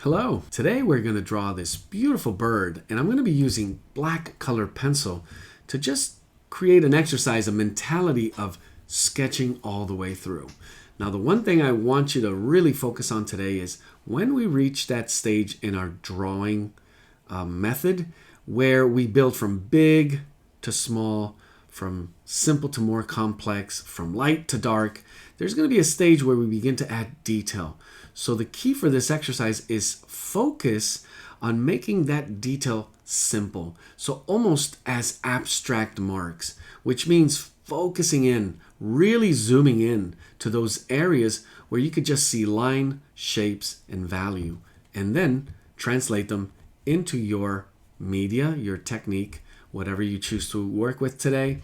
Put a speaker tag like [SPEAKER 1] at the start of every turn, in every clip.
[SPEAKER 1] Hello, today we're going to draw this beautiful bird and I'm going to be using black colored pencil to just create an exercise, a mentality of sketching all the way through. Now the one thing I want you to really focus on today is when we reach that stage in our drawing method where we build from big to small, from simple to more complex, from light to dark, there's going to be a stage where we begin to add detail. So the key for this exercise is focus on making that detail simple. So almost as abstract marks, which means focusing in, really zooming in to those areas where you could just see line, shapes, and value, and then translate them into your media, your technique, whatever you choose to work with today,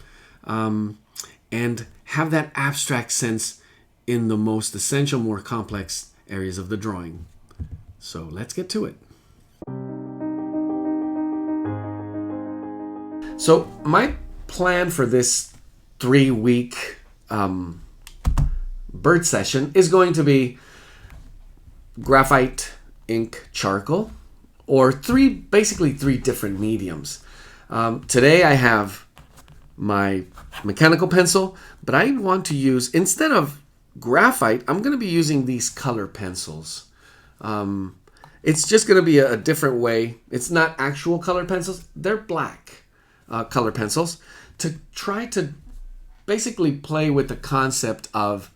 [SPEAKER 1] and have that abstract sense in the most essential, more complex areas of the drawing. So let's get to it. So my plan for this 3-week bird session is going to be graphite, ink, charcoal, or basically three different mediums. Today I have my mechanical pencil, but I want to use, instead of graphite, I'm going to be using these color pencils. It's just going to be a different way. It's not actual color pencils. They're black color pencils to try to basically play with the concept of,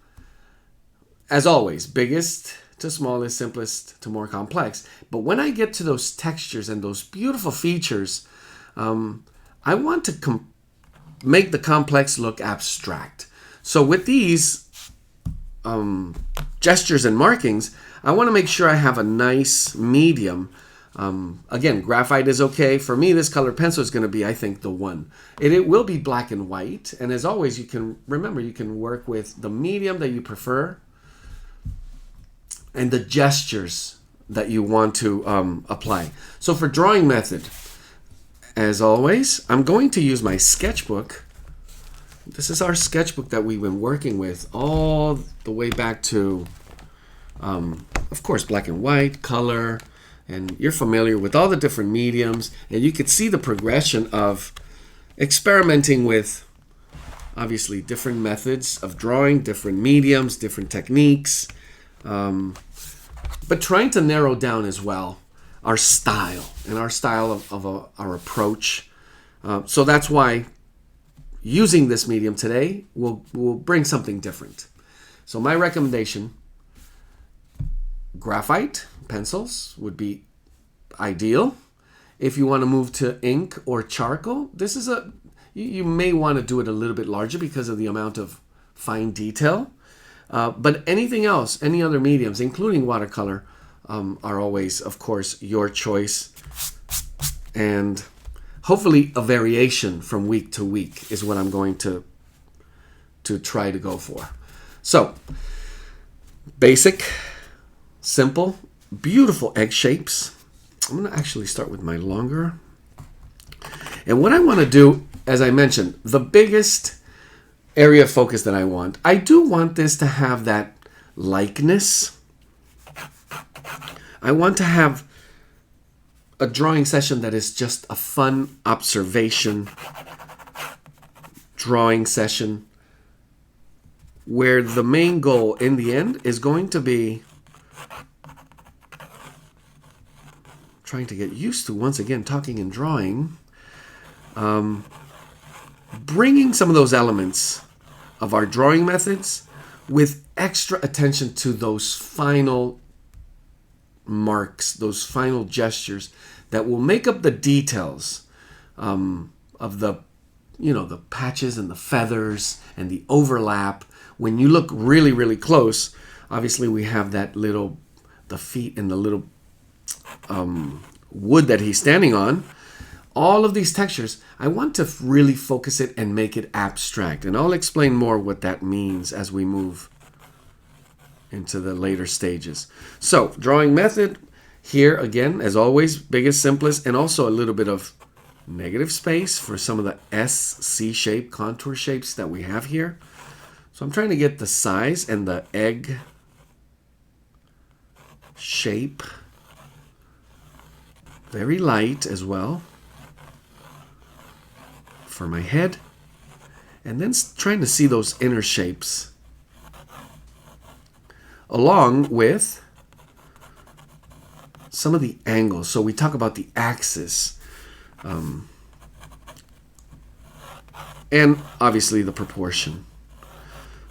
[SPEAKER 1] as always, biggest to smallest, simplest to more complex. But when I get to those textures and those beautiful features, I want to make the complex look abstract. So with these gestures and markings, I want to make sure I have a nice medium. Again, graphite is okay. For me, this color pencil is going to be, I think, the one. It will be black and white. And as always, you can work with the medium that you prefer and the gestures that you want to apply. So for drawing method, as always, I'm going to use my sketchbook. This is our sketchbook that we've been working with all the way back to, of course, black and white, color, and you're familiar with all the different mediums, and you could see the progression of experimenting with, obviously, different methods of drawing, different mediums, different techniques, but trying to narrow down as well our style and our style of our approach. So that's why using this medium today will bring something different. So my recommendation, graphite pencils would be ideal. If you want to move to ink or charcoal, this is you may want to do it a little bit larger because of the amount of fine detail. But anything else, any other mediums, including watercolor, are always, of course, your choice. And hopefully a variation from week to week is what I'm going to try to go for. So, basic, simple, beautiful egg shapes. I'm going to actually start with my longer. And what I want to do, as I mentioned, the biggest area of focus that I do want this to have that likeness. I want to have a drawing session that is just a fun observation drawing session where the main goal in the end is going to be trying to get used to, once again, talking and drawing, bringing some of those elements of our drawing methods with extra attention to those final marks, those final gestures that will make up the details of the patches and the feathers and the overlap. When you look really, really close, obviously we have the feet and the little wood that he's standing on. All of these textures, I want to really focus it and make it abstract. And I'll explain more what that means as we move into the later stages. So, drawing method, here again, as always, biggest, simplest, and also a little bit of negative space for some of the C shape contour shapes that we have here. So I'm trying to get the size and the egg shape very light as well for my head. And then trying to see those inner shapes along with some of the angles. So we talk about the axis and obviously the proportion.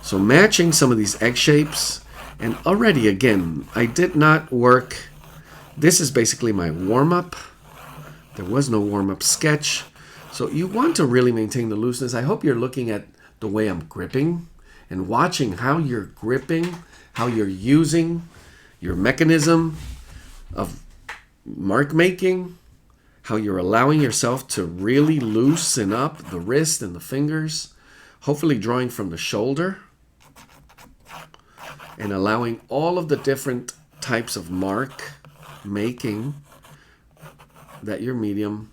[SPEAKER 1] So matching some of these egg shapes. And already, again, I did not work. This is basically my warm-up. There was no warm-up sketch. So you want to really maintain the looseness. I hope you're looking at the way I'm gripping and watching how you're gripping, how you're using your mechanism of mark making, how you're allowing yourself to really loosen up the wrist and the fingers, hopefully drawing from the shoulder and allowing all of the different types of mark making that your medium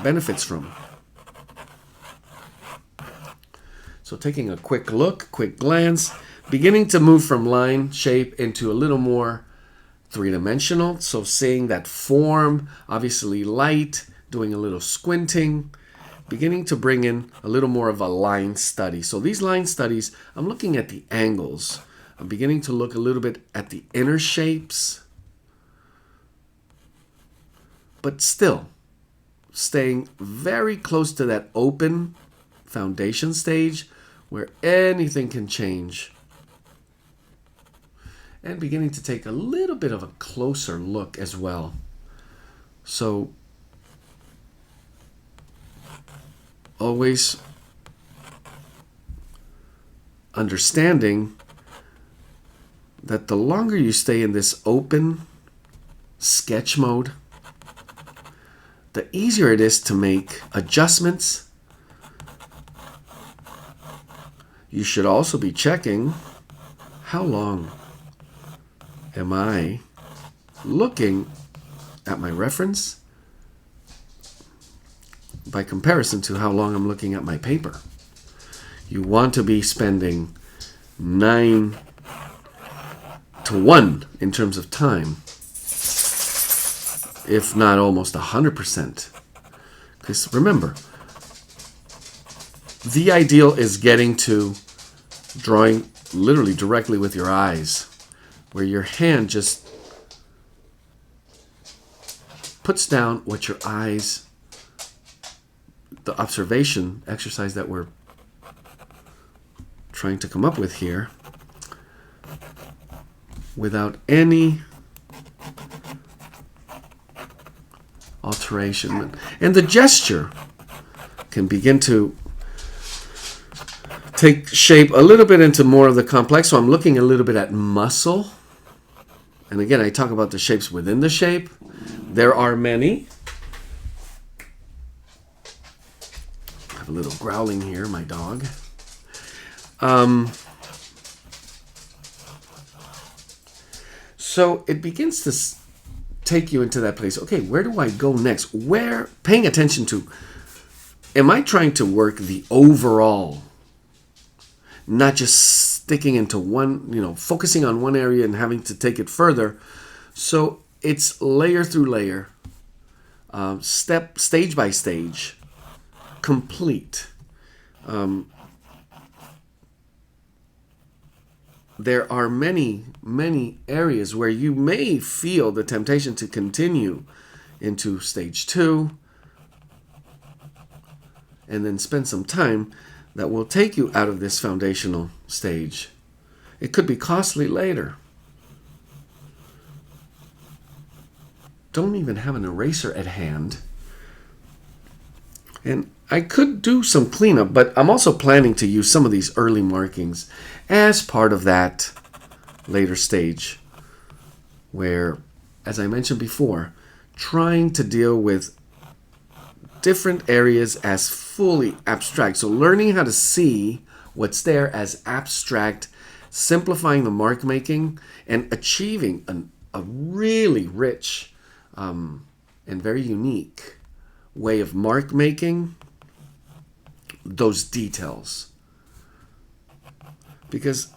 [SPEAKER 1] benefits from. So taking a quick look, quick glance, beginning to move from line shape into a little more three-dimensional. So seeing that form, obviously light, doing a little squinting, beginning to bring in a little more of a line study. So these line studies, I'm looking at the angles. I'm beginning to look a little bit at the inner shapes, but still staying very close to that open foundation stage where anything can change. And beginning to take a little bit of a closer look as well. So always understanding that the longer you stay in this open sketch mode, the easier it is to make adjustments. You should also be checking how long am I looking at my reference by comparison to how long I'm looking at my paper. You want to be spending 9 to 1 in terms of time, if not almost 100%. Because remember, the ideal is getting to drawing literally directly with your eyes, where your hand just puts down what your eyes, the observation exercise that we're trying to come up with here, without any alteration. And the gesture can begin to take shape a little bit into more of the complex. So I'm looking a little bit at muscle. And again, I talk about the shapes within the shape. There are many. I have a little growling here, my dog. So it begins to take you into that place. Okay, where do I go next? Where, paying attention to, am I trying to work the overall, not just sticking into one, focusing on one area and having to take it further. So it's layer through layer, stage by stage, complete. There are many, many areas where you may feel the temptation to continue into stage 2 and then spend some time that will take you out of this foundational stage. It could be costly later. Don't even have an eraser at hand. And I could do some cleanup, but I'm also planning to use some of these early markings as part of that later stage where, as I mentioned before, trying to deal with different areas as fully abstract. So learning how to see what's there as abstract, simplifying the mark making, and achieving a really rich and very unique way of mark making those details. Because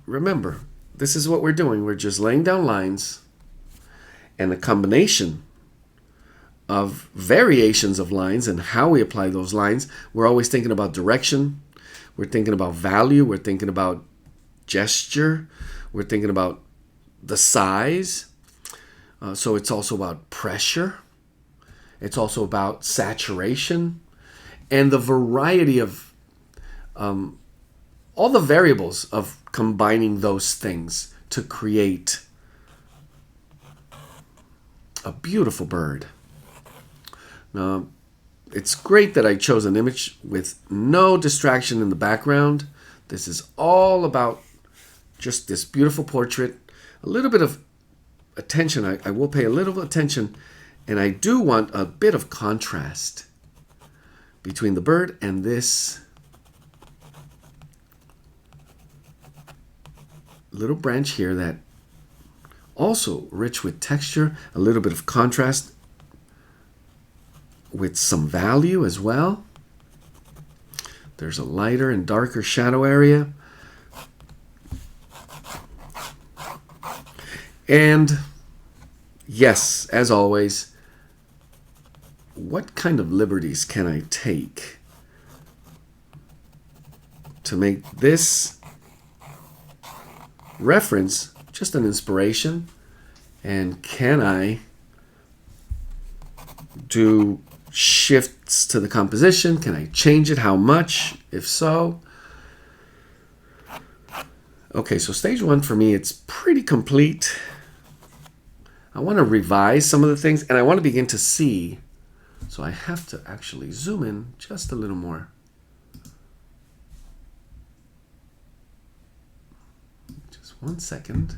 [SPEAKER 1] remember, this is what we're doing. We're just laying down lines and the combination of variations of lines and how we apply those lines. We're always thinking about direction. We're thinking about value. We're thinking about gesture. We're thinking about the size. So it's also about pressure. It's also about saturation and the variety of all the variables of combining those things to create a beautiful bird. Now, it's great that I chose an image with no distraction in the background. This is all about just this beautiful portrait. A little bit of attention. I will pay a little attention, and I do want a bit of contrast between the bird and this little branch here that also rich with texture, a little bit of contrast with some value as well. There's a lighter and darker shadow area. And yes, as always, what kind of liberties can I take to make this reference just an inspiration? And can I do shifts to the composition? Can I change it? How much? If so? Okay, so stage one for me, it's pretty complete. I want to revise some of the things, and I want to begin to see. So I have to actually zoom in just a little more. Just 1 second.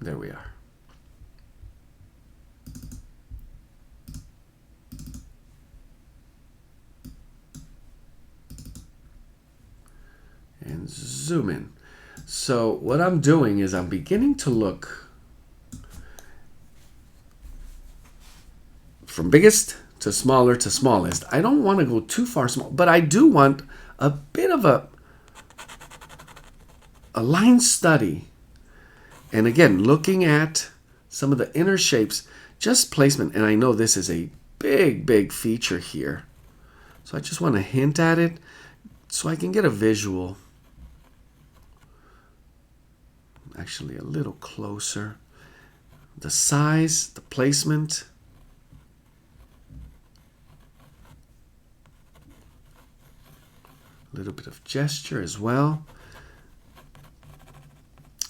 [SPEAKER 1] There we are. And zoom in. So what I'm doing is I'm beginning to look from biggest to smallest. I don't want to go too far small, but I do want a bit of a line study. And again, looking at some of the inner shapes, just placement. And I know this is a big feature here. So I just want to hint at it so I can get a visual. Actually, a little closer. The size, the placement. A little bit of gesture as well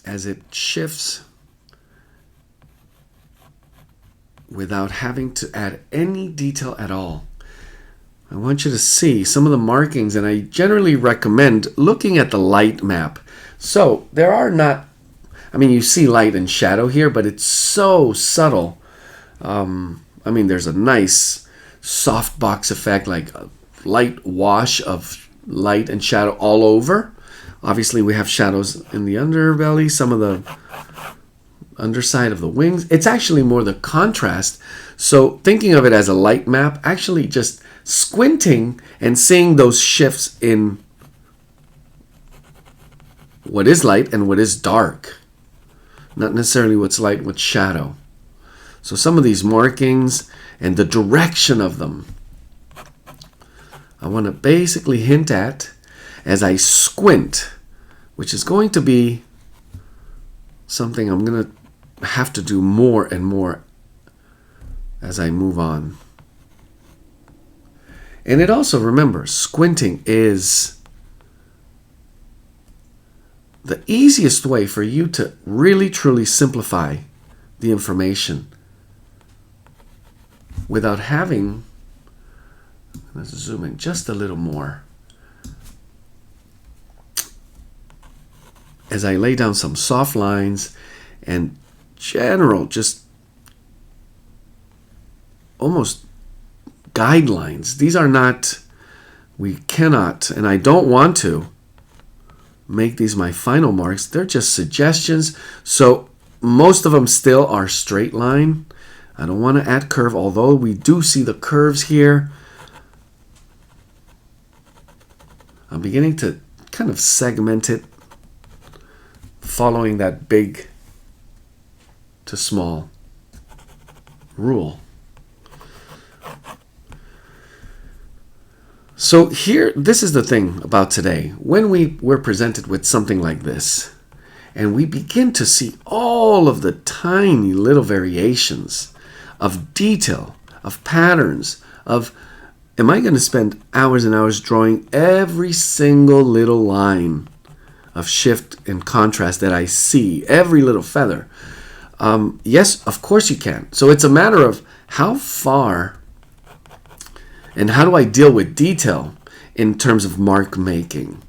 [SPEAKER 1] as it shifts without having to add any detail at all. I want you to see some of the markings, and I generally recommend looking at the light map. So there are not, I mean, you see light and shadow here, but it's so subtle. I mean, there's a nice soft box effect, like a light wash of light and shadow all over. Obviously, we have shadows in the underbelly, some of the underside of the wings. It's actually more the contrast. So thinking of it as a light map, actually just squinting and seeing those shifts in what is light and what is dark. Not necessarily what's light, what's shadow. So some of these markings and the direction of them, I want to basically hint at as I squint, which is going to be something I'm going to have to do more and more as I move on. And it also, remember, squinting is the easiest way for you to really truly simplify the information without having, let's zoom in just a little more. As I lay down some soft lines and general, just almost guidelines. These are not, we cannot, and I don't want to make these my final marks. They're just suggestions. So most of them still are straight line. I don't want to add curve, although we do see the curves here. I'm beginning to kind of segment it following that big to small rule. So here, this is the thing about today. When we're presented with something like this, and we begin to see all of the tiny little variations of detail, of patterns, of, am I going to spend hours and hours drawing every single little line of shift and contrast that I see, every little feather? Yes, of course you can. So it's a matter of how far and how do I deal with detail in terms of mark making.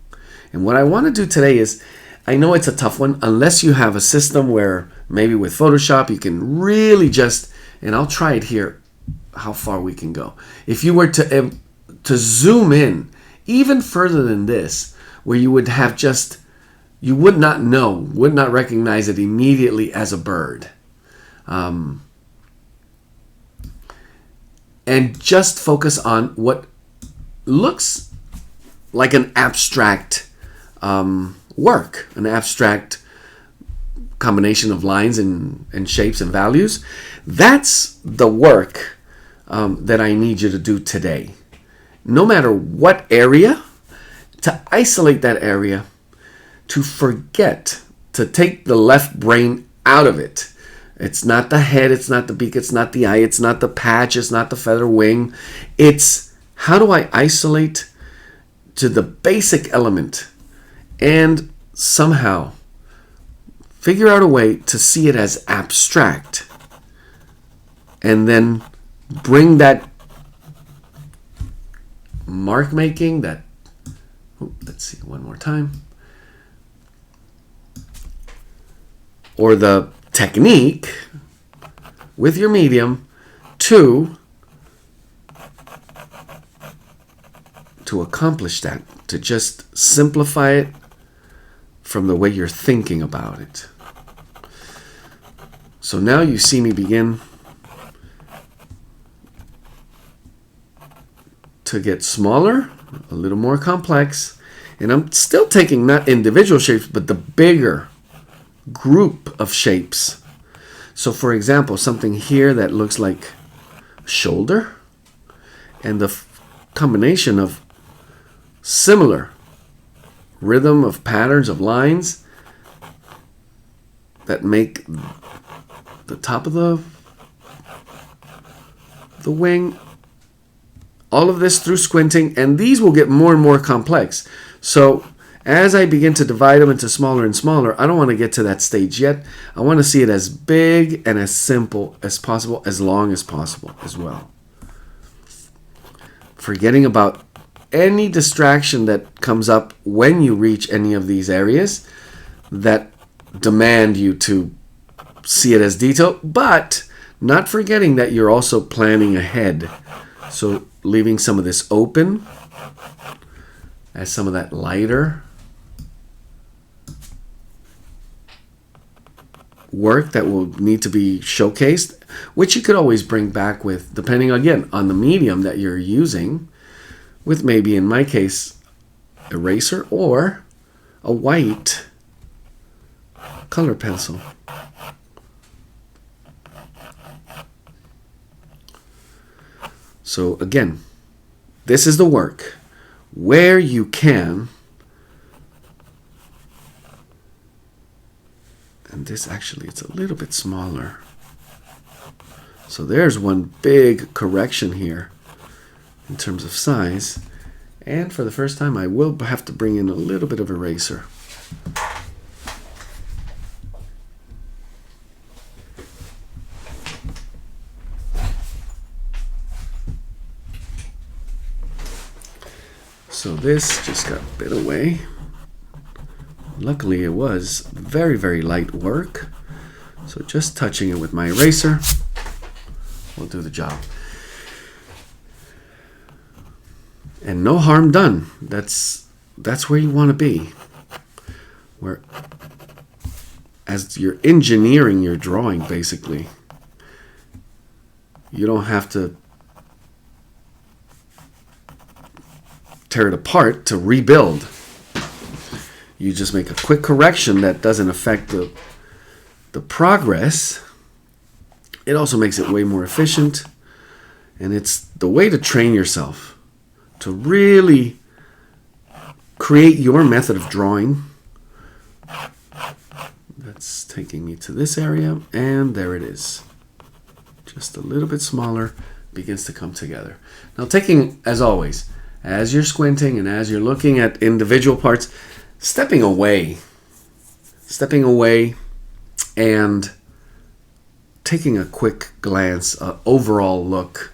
[SPEAKER 1] And what I want to do today is, I know it's a tough one unless you have a system where maybe with Photoshop you can really just, and I'll try it here, how far we can go. If you were to zoom in even further than this, where you would have just, you would not recognize it immediately as a bird. And just focus on what looks like an abstract work, an abstract combination of lines and shapes and values. That's the work that I need you to do today. No matter what area, to isolate that area, to forget, to take the left brain out of it. It's not the head, it's not the beak, it's not the eye, it's not the patch, it's not the feather wing. It's how do I isolate to the basic element and somehow figure out a way to see it as abstract and then bring that mark making, that, let's see one more time, or the technique with your medium to accomplish that, to just simplify it from the way you're thinking about it. So now you see me begin to get smaller, a little more complex, and I'm still taking not individual shapes, but the bigger group of shapes. So for example, something here that looks like a shoulder, and the combination of similar rhythm of patterns of lines that make the top of the wing, all of this through squinting, and these will get more and more complex. So as I begin to divide them into smaller and smaller, I don't want to get to that stage yet. I want to see it as big and as simple as possible, as long as possible as well. Forgetting about any distraction that comes up when you reach any of these areas that demand you to see it as detailed, but not forgetting that you're also planning ahead. So leaving some of this open as some of that lighter work that will need to be showcased, which you could always bring back with, depending again on the medium that you're using, with maybe in my case eraser or a white color pencil. So again, this is the work where you can, and this actually, it's a little bit smaller. So there's one big correction here in terms of size. And for the first time, I will have to bring in a little bit of eraser. So this just got a bit away. Luckily, it was very, very light work. So just touching it with my eraser will do the job. And no harm done. That's where you want to be. Where, as you're engineering your drawing, basically, you don't have to tear it apart to rebuild. you just make a quick correction that doesn't affect the progress, it also makes it way more efficient. And it's the way to train yourself to really create your method of drawing. That's taking me to this area, and there it is. Just a little bit smaller, begins to come together. Now taking, as always, as you're squinting and as you're looking at individual parts, stepping away and taking a quick glance, overall look.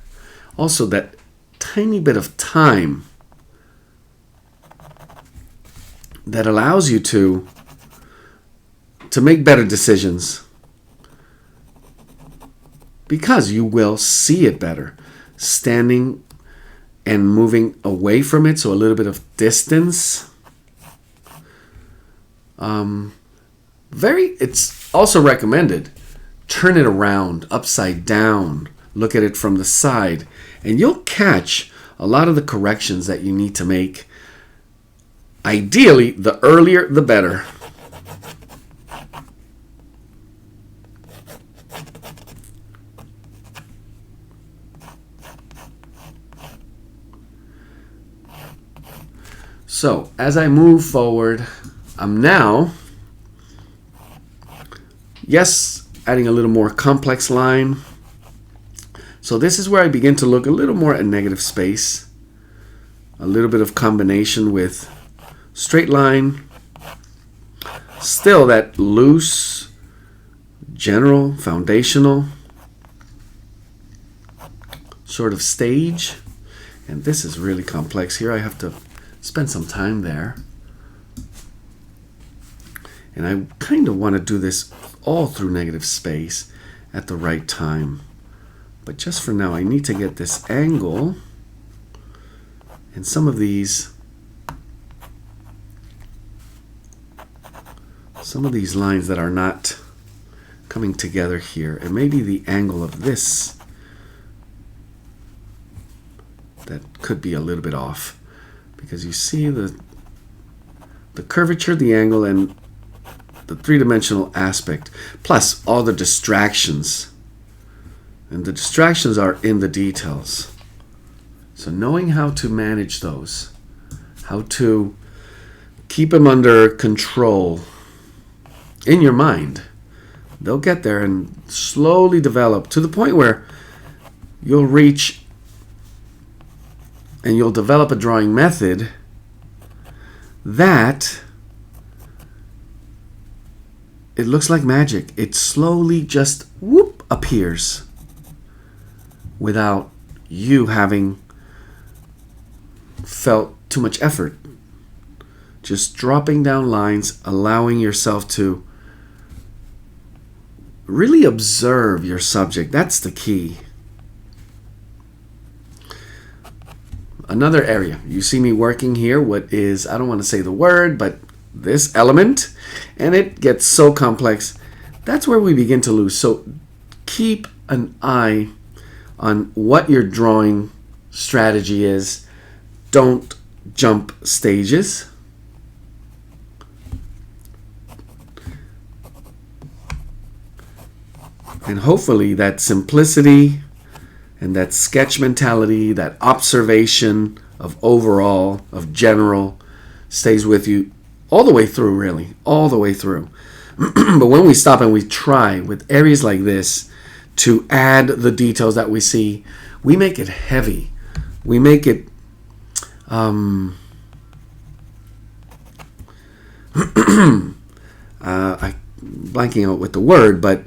[SPEAKER 1] Also that tiny bit of time that allows you to make better decisions, because you will see it better standing and moving away from it, so a little bit of distance. It's also recommended, turn it around, upside down, look at it from the side, and you'll catch a lot of the corrections that you need to make. Ideally, the earlier the better. So, as I move forward, I'm now, adding a little more complex line. So this is where I begin to look a little more at negative space, a little bit of combination with straight line, still that loose, general, foundational sort of stage. And this is really complex here. I have to spend some time there. And I kind of want to do this all through negative space at the right time. But just for now, I need to get this angle. And some of these lines that are not coming together here. And maybe the angle of this that could be a little bit off. Because you see the curvature, the angle, and the three-dimensional aspect, plus all the distractions. And the distractions are in the details. So knowing how to manage those, how to keep them under control in your mind, they'll get there and slowly develop to the point where you'll reach and you'll develop a drawing method that it looks like magic. It slowly just whoop appears without you having felt too much effort. Just dropping down lines, allowing yourself to really observe your subject. That's the key. Another area, you see me working here, what is, I don't want to say the word, but this element, and it gets so complex. That's where we begin to lose. So keep an eye on what your drawing strategy is. Don't jump stages. And hopefully that simplicity and that sketch mentality, that observation of overall, of general, stays with you all the way through, really, all the way through. But when we stop and we try with areas like this to add the details that we see, we make it heavy. We make it I'm blanking out with the word, but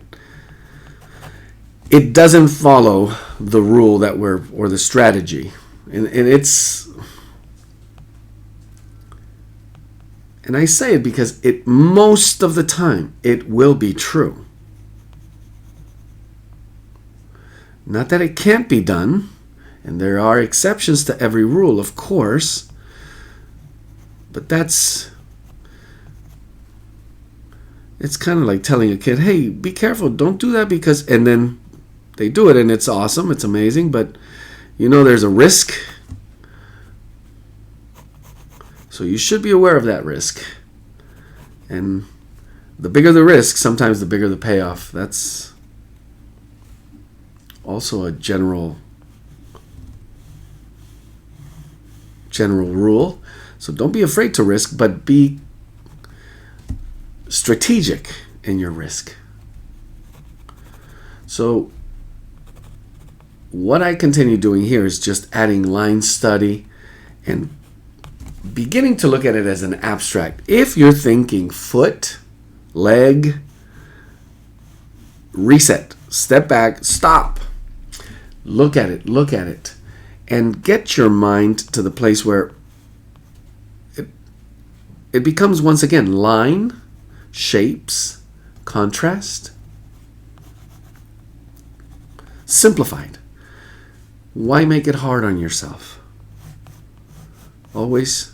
[SPEAKER 1] it doesn't follow the rule that or the strategy. And it's, and I say it because it, most of the time, it will be true. Not that it can't be done, and there are exceptions to every rule, of course, but it's kind of like telling a kid, hey, be careful, don't do that because, and then they do it and it's awesome, it's amazing, but you know there's a risk. So you should be aware of that risk. And the bigger the risk, sometimes the bigger the payoff. That's also a general rule. So don't be afraid to risk, but be strategic in your risk. So what I continue doing here is just adding line study and beginning to look at it as an abstract. If you're thinking foot, leg, reset, step back, stop, look at it, and get your mind to the place where it becomes, once again, line, shapes, contrast, simplified. Why make it hard on yourself? Always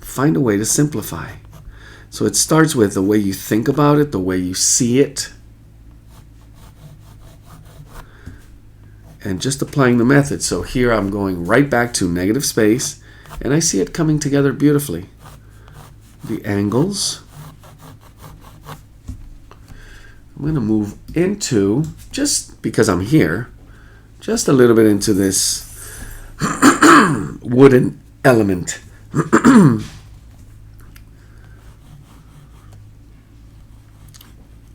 [SPEAKER 1] find a way to simplify. So it starts with the way you think about it, the way you see it, and just applying the method. So here I'm going right back to negative space, and I see it coming together beautifully. The angles. I'm going to move into, just because I'm here, just a little bit into this wooden element.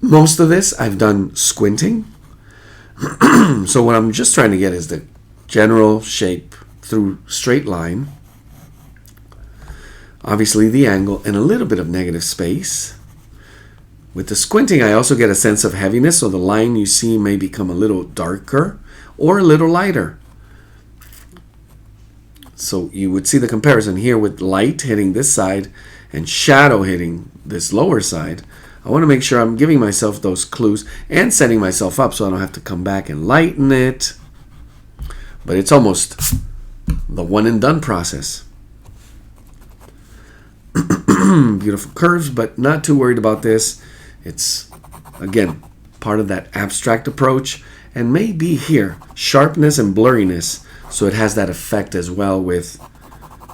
[SPEAKER 1] Most of this I've done squinting. So what I'm just trying to get is the general shape through straight line. Obviously the angle and a little bit of negative space. With the squinting, I also get a sense of heaviness, so the line you see may become a little darker or a little lighter. So you would see the comparison here with light hitting this side and shadow hitting this lower side. I want to make sure I'm giving myself those clues and setting myself up so I don't have to come back and lighten it. But it's almost the one and done process. Beautiful curves, but not too worried about this. It's, again, part of that abstract approach, and maybe here, sharpness and blurriness, so it has that effect as well with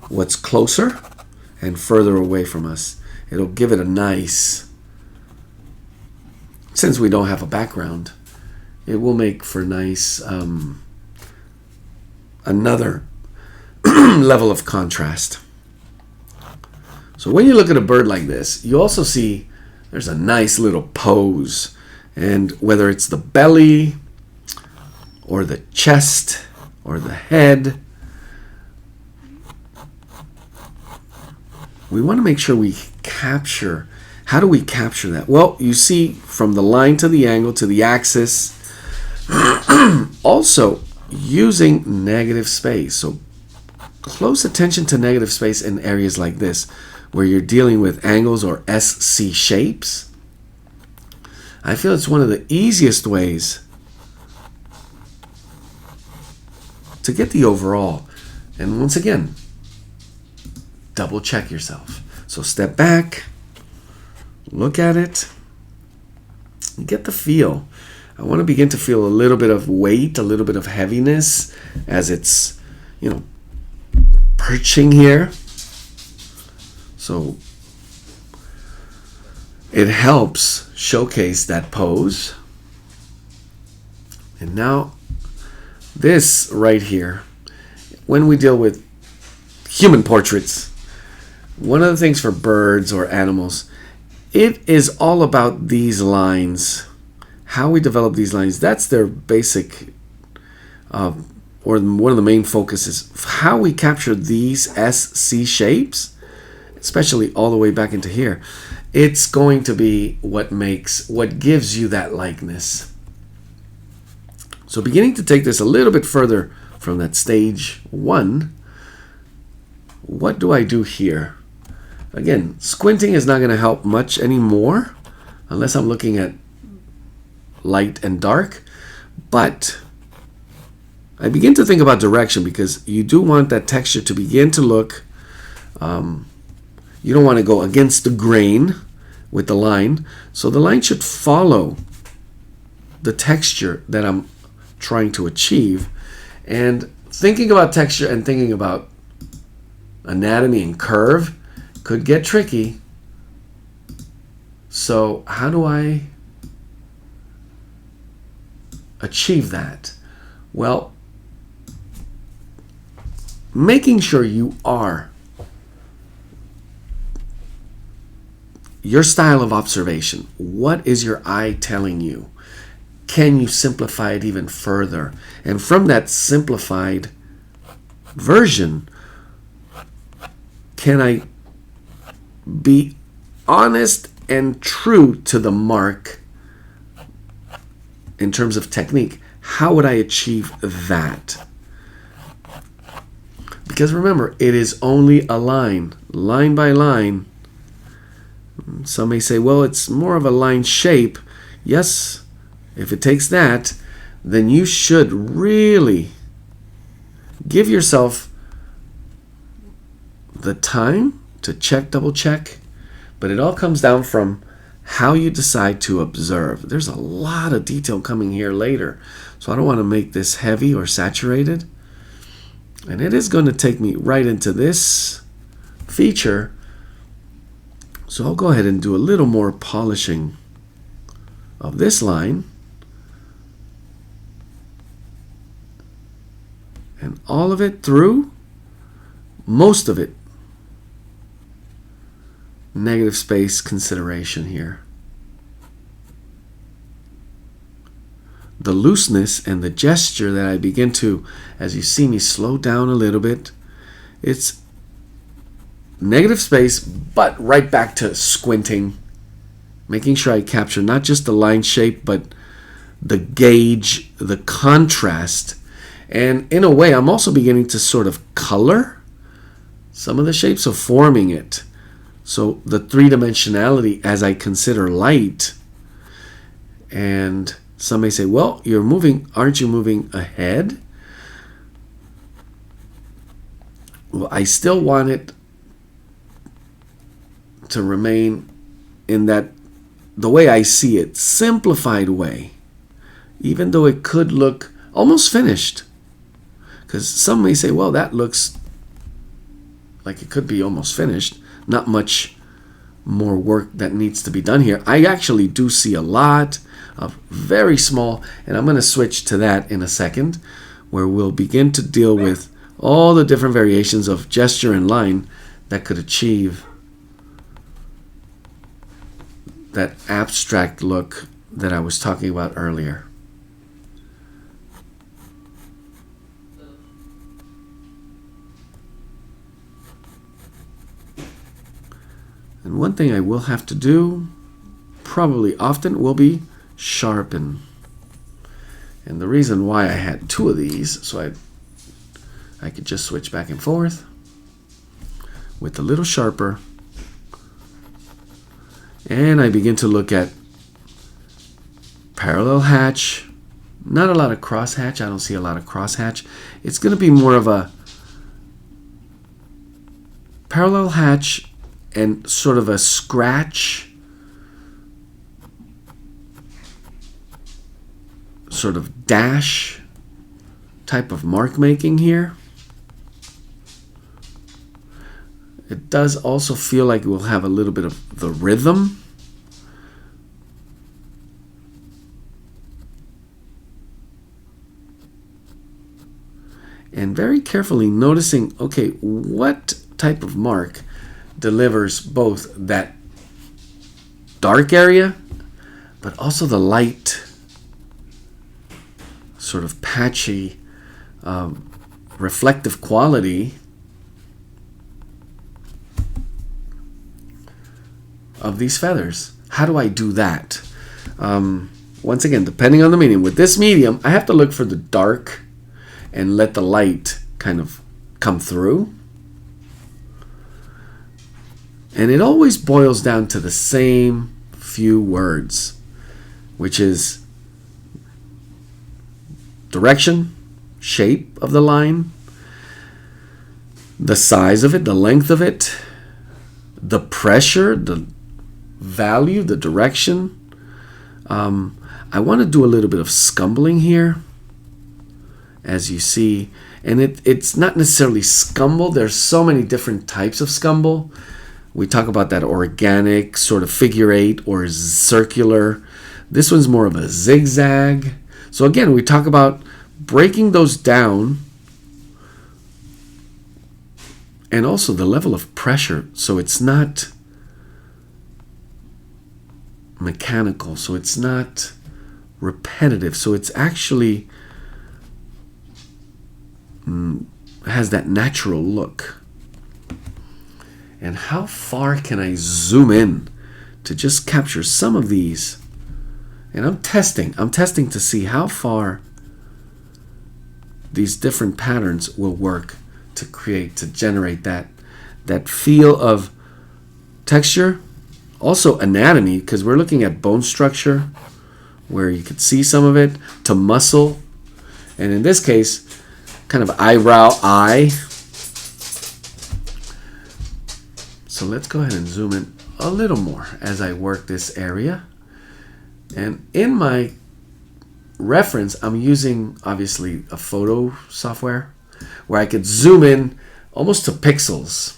[SPEAKER 1] what's closer and further away from us. It'll give it a nice, since we don't have a background, it will make for nice, another level of contrast. So when you look at a bird like this, you also see there's a nice little pose. And whether it's the belly or the chest or the head, we want to make sure we capture. How do we capture that? Well, you see from the line to the angle to the axis. Also using negative space. So close attention to negative space in areas like this, where you're dealing with angles or SC shapes. I feel it's one of the easiest ways to get the overall. And once again, double check yourself. So step back, look at it, and get the feel. I want to begin to feel a little bit of weight, a little bit of heaviness as it's, perching here. So it helps showcase that pose. And now this right here, when we deal with human portraits, one of the things for birds or animals, it is all about these lines, how we develop these lines. That's their basic, or one of the main focuses, how we capture these SC shapes, especially all the way back into here. It's going to be what gives you that likeness. So beginning to take this a little bit further from that stage one, what do I do here? Again, squinting is not going to help much anymore unless I'm looking at light and dark, but I begin to think about direction, because you do want that texture to begin to look, you don't want to go against the grain with the line. So the line should follow the texture that I'm trying to achieve. And thinking about texture and thinking about anatomy and curve could get tricky. So how do I achieve that? Well, making sure you are your style of observation. What is your eye telling you? Can you simplify it even further? And from that simplified version, can I be honest and true to the mark in terms of technique? How would I achieve that? Because remember, it is only a line by line. Some may say, well, it's more of a line shape. Yes, if it takes that, then you should really give yourself the time to check, double check. But it all comes down from how you decide to observe. There's a lot of detail coming here later, so I don't want to make this heavy or saturated. And it is going to take me right into this feature. So I'll go ahead and do a little more polishing of this line. And all of it through, most of it, negative space consideration here. The looseness and the gesture that I begin to, as you see me slow down a little bit, it's negative space, but right back to squinting, making sure I capture not just the line shape, but the gauge, the contrast. And in a way, I'm also beginning to sort of color some of the shapes of forming it. So the three-dimensionality as I consider light. And some may say, well, you're moving, aren't you moving ahead? Well, I still want it to remain in that, the way I see it, simplified way. Even though it could look almost finished. Because some may say, well, that looks like it could be almost finished. Not much more work that needs to be done here. I actually do see a lot of very small, and I'm going to switch to that in a second, where we'll begin to deal with all the different variations of gesture and line that could achieve that abstract look that I was talking about earlier. And one thing I will have to do, probably often, will be sharpen. And the reason why I had two of these, so I could just switch back and forth with a little sharper. And I begin to look at parallel hatch. Not a lot of cross hatch. I don't see a lot of cross hatch. It's going to be more of a parallel hatch and sort of a scratch, sort of dash type of mark making here. It does also feel like it will have a little bit of the rhythm. And very carefully noticing, okay, what type of mark delivers both that dark area, but also the light, sort of patchy, reflective quality of these feathers. How do I do that? Once again, depending on the medium. With this medium, I have to look for the dark and let the light kind of come through. And it always boils down to the same few words, which is direction, shape of the line, the size of it, the length of it, the pressure, the value, the direction. I want to do a little bit of scumbling here, as you see. And it's not necessarily scumble. There's so many different types of scumble. We talk about that organic sort of figure eight or circular. This one's more of a zigzag. So again, we talk about breaking those down, and also the level of pressure. So it's not mechanical, so it's not repetitive, so it's actually has that natural look. And how far can I zoom in to just capture some of these? And I'm testing to see how far these different patterns will work to generate that feel of texture. Also anatomy, because we're looking at bone structure, where you could see some of it, to muscle, and in this case, kind of eyebrow eye. So let's go ahead and zoom in a little more as I work this area. And in my reference, I'm using obviously a photo software where I could zoom in almost to pixels,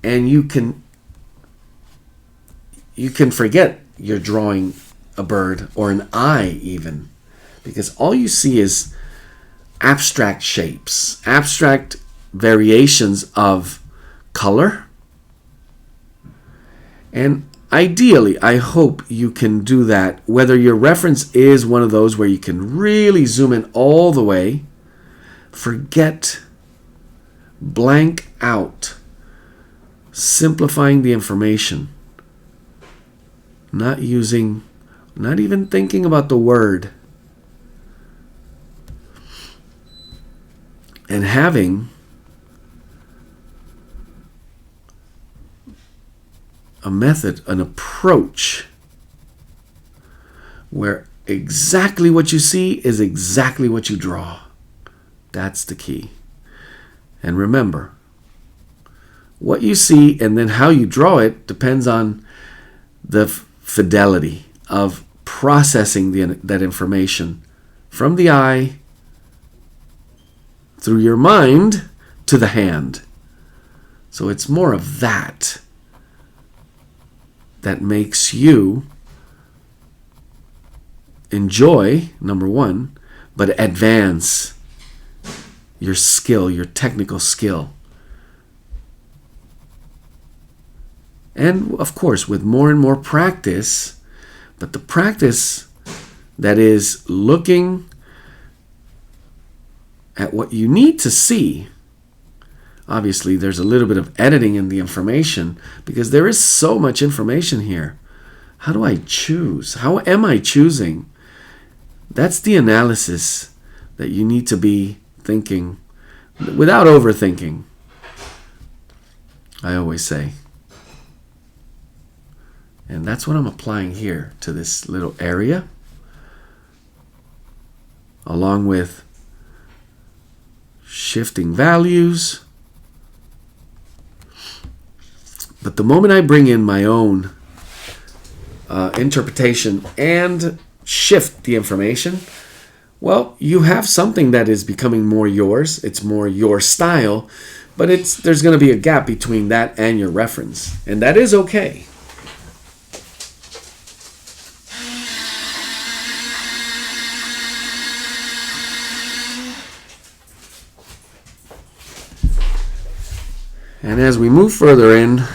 [SPEAKER 1] and you can forget you're drawing a bird or an eye even, because all you see is abstract shapes, abstract variations of color. And ideally, I hope you can do that, whether your reference is one of those where you can really zoom in all the way, forget, blank out, simplifying the information, not even thinking about the word, and having a method, an approach, where exactly what you see is exactly what you draw. That's the key. And remember, what you see and then how you draw it depends on the fidelity of processing that information from the eye through your mind to the hand. So it's more of that makes you enjoy, number one, but advance your skill, your technical skill. And of course, with more and more practice, but the practice that is looking at what you need to see. Obviously, there's a little bit of editing in the information because there is so much information here. How do I choose? How am I choosing? That's the analysis that you need to be thinking without overthinking, I always say. And that's what I'm applying here to this little area, along with shifting values. But the moment I bring in my own interpretation and shift the information, well, you have something that is becoming more yours. It's more your style, but there's going to be a gap between that and your reference, and that is okay. And as we move further into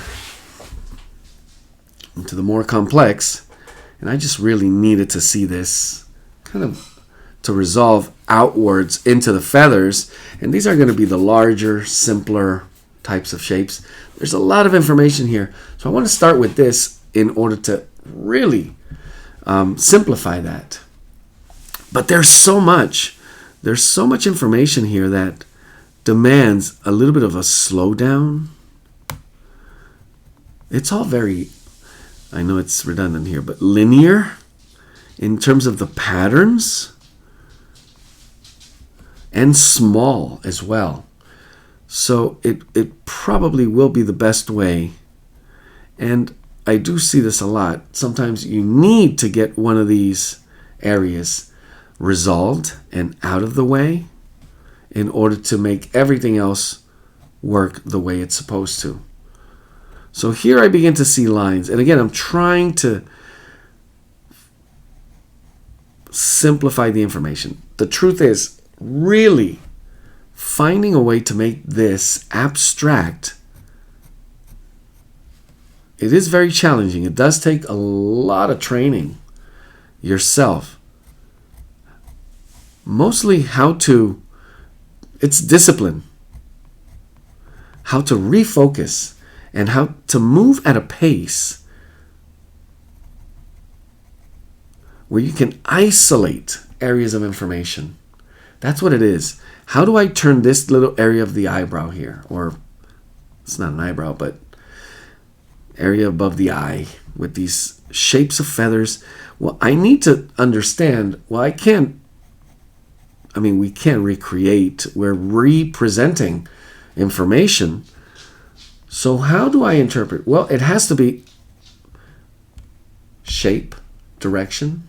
[SPEAKER 1] the more complex, and I just really needed to see this kind of to resolve outwards into the feathers, and these are going to be the larger, simpler types of shapes. There's a lot of information here, so I want to start with this in order to really simplify that. But there's so much information here that demands a little bit of a slowdown. It's all very, I know it's redundant here, but linear in terms of the patterns, and small as well. So it probably will be the best way. And I do see this a lot. Sometimes you need to get one of these areas resolved and out of the way in order to make everything else work the way it's supposed to. So here I begin to see lines. And again, I'm trying to simplify the information. The truth is, really finding a way to make this abstract, it is very challenging. It does take a lot of training yourself. Mostly it's discipline. How to refocus and how to move at a pace where you can isolate areas of information. That's what it is. How do I turn this little area of the eyebrow here, or it's not an eyebrow, but area above the eye with these shapes of feathers? Well, I need to understand, we can't recreate, we're representing information. So how do I interpret? Well, it has to be shape, direction,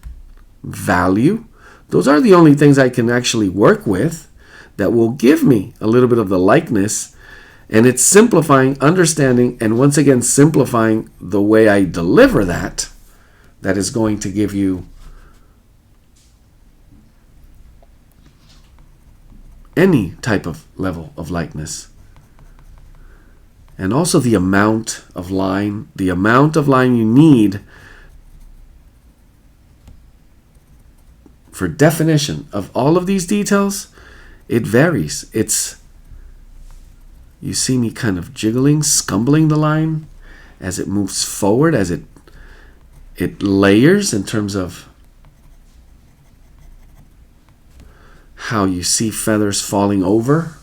[SPEAKER 1] value. Those are the only things I can actually work with that will give me a little bit of the likeness. And it's simplifying, understanding, and once again simplifying the way I deliver that is going to give you any type of level of likeness. And also the amount of line you need for definition of all of these details, it varies. You see me kind of jiggling, scumbling the line as it moves forward, as it layers in terms of how you see feathers falling over.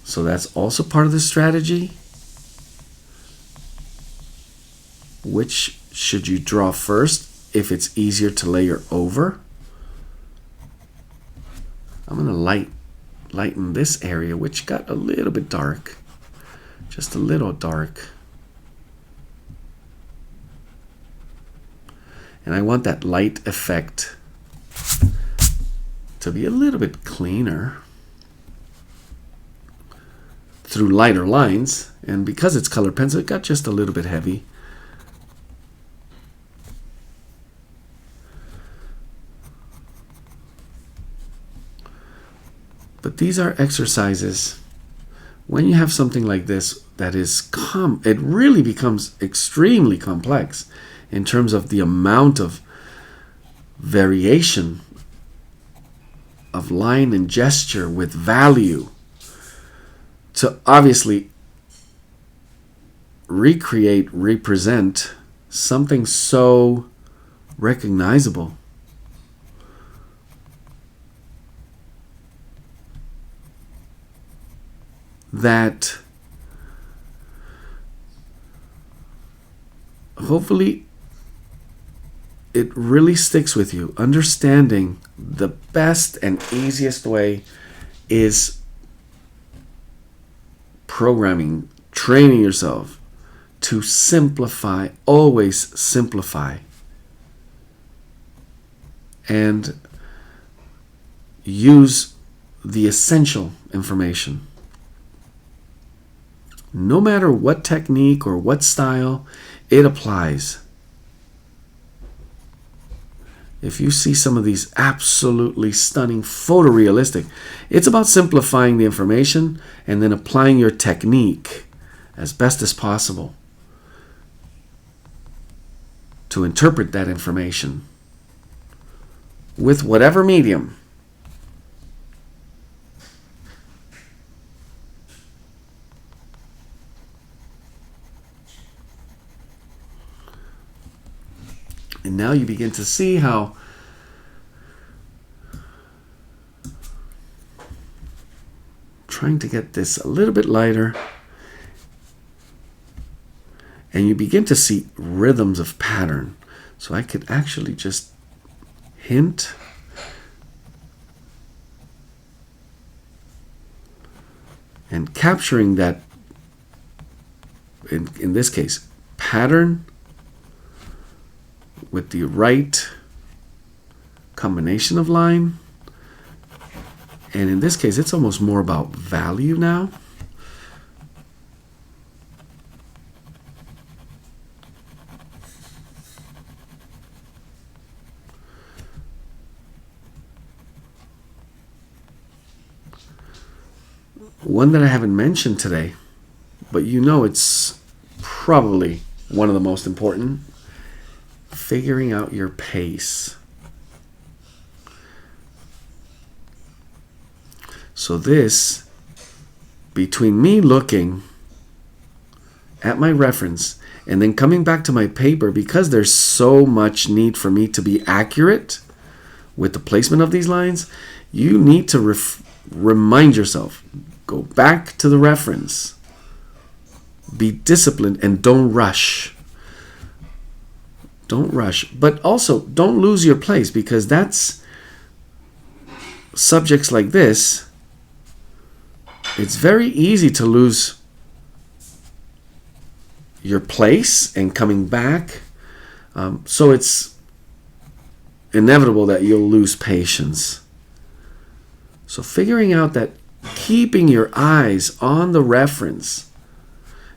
[SPEAKER 1] So that's also part of the strategy. Which should you draw first if it's easier to layer over? I'm going to lighten this area, which got a little bit dark. Just a little dark. And I want that light effect to be a little bit cleaner through lighter lines. And because it's colored pencil, it got just a little bit heavy. But these are exercises. When you have something like this that is it really becomes extremely complex in terms of the amount of variation of line and gesture with value to obviously represent something so recognizable. That hopefully it really sticks with you. Understanding the best and easiest way is programming, training yourself to simplify, always simplify, and use the essential information. No matter what technique or what style, it applies. If you see some of these absolutely stunning, photorealistic, it's about simplifying the information and then applying your technique as best as possible to interpret that information with whatever medium. And now you begin to see how trying to get this a little bit lighter, and you begin to see rhythms of pattern. So I could actually just hint and capturing that, in this case, pattern with the right combination of line. And in this case, it's almost more about value now. one that I haven't mentioned today, but you know it's probably one of the most important, figuring out your pace. So this, between me looking at my reference and then coming back to my paper, because there's so much need for me to be accurate with the placement of these lines, you need to remind yourself, go back to the reference, be disciplined, and don't rush. Don't rush. But also, don't lose your place, because that's subjects like this. It's very easy to lose your place and coming back. So it's inevitable that you'll lose patience. So figuring out that keeping your eyes on the reference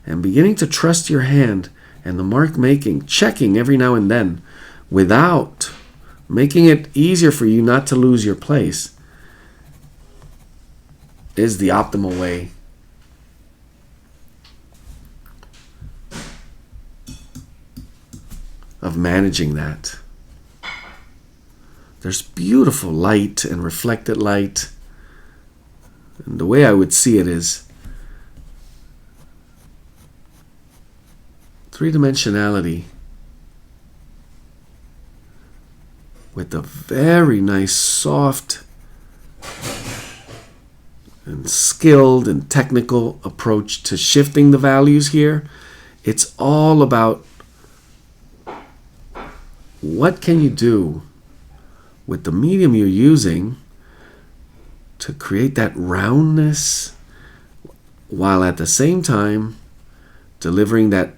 [SPEAKER 1] and beginning to trust your hand and the mark making, checking every now and then without making it easier for you not to lose your place, is the optimal way of managing that. There's beautiful light and reflected light. And the way I would see it is three-dimensionality with a very nice, soft, and skilled and technical approach to shifting the values here. It's all about what can you do with the medium you're using to create that roundness while at the same time delivering that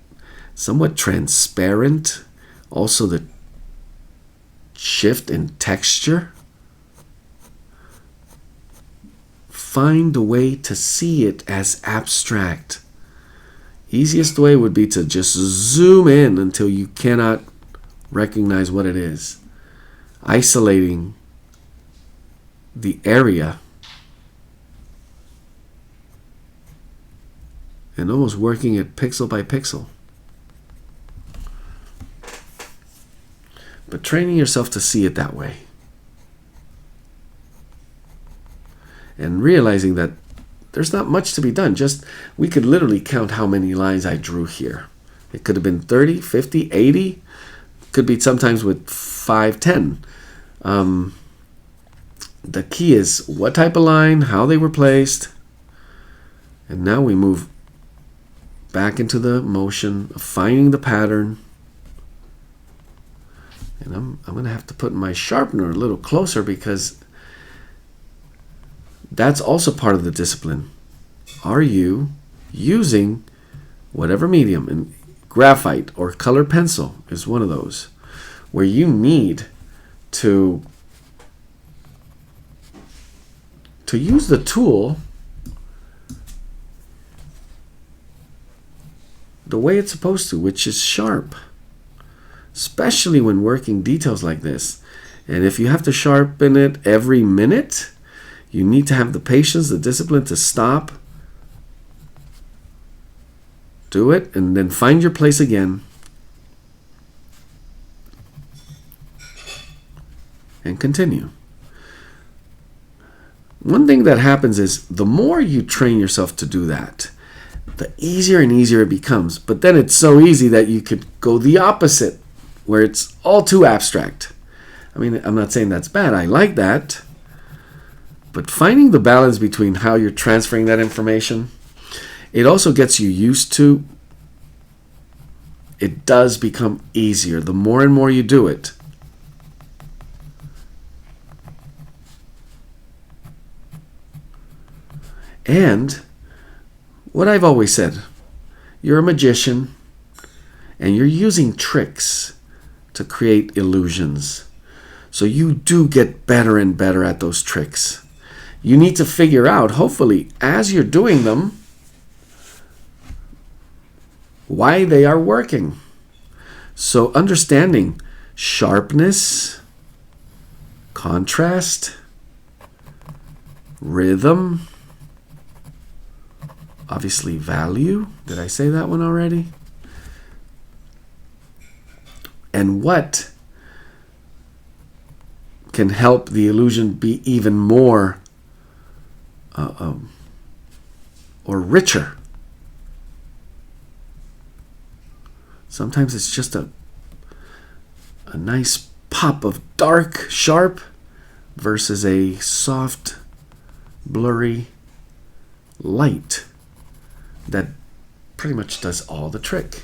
[SPEAKER 1] somewhat transparent, also the shift in texture. Find a way to see it as abstract. Easiest way would be to just zoom in until you cannot recognize what it is. Isolating the area and almost working it pixel by pixel. But training yourself to see it that way. And realizing that there's not much to be done. Just, we could literally count how many lines I drew here. It could have been 30, 50, 80. Could be sometimes with 5, 10. The key is what type of line, how they were placed. And now we move back into the motion of finding the pattern. And I'm going to have to put my sharpener a little closer, because that's also part of the discipline. Are you using whatever medium, and graphite or colored pencil is one of those, where you need to use the tool the way it's supposed to, which is sharp, especially when working details like this. And if you have to sharpen it every minute, you need to have the patience, the discipline to stop, do it, and then find your place again. And continue. One thing that happens is the more you train yourself to do that, the easier and easier it becomes. But then it's so easy that you could go the opposite, where it's all too abstract. I mean, I'm not saying that's bad. I like that. But finding the balance between how you're transferring that information, it also gets you used to. It does become easier the more and more you do it. And what I've always said, you're a magician and you're using tricks to create illusions. So you do get better and better at those tricks. You need to figure out, hopefully, as you're doing them, why they are working. So understanding sharpness, contrast, rhythm, obviously value. Did I say that one already? And what can help the illusion be even more or richer. Sometimes it's just a nice pop of dark, sharp versus a soft, blurry light that pretty much does all the trick.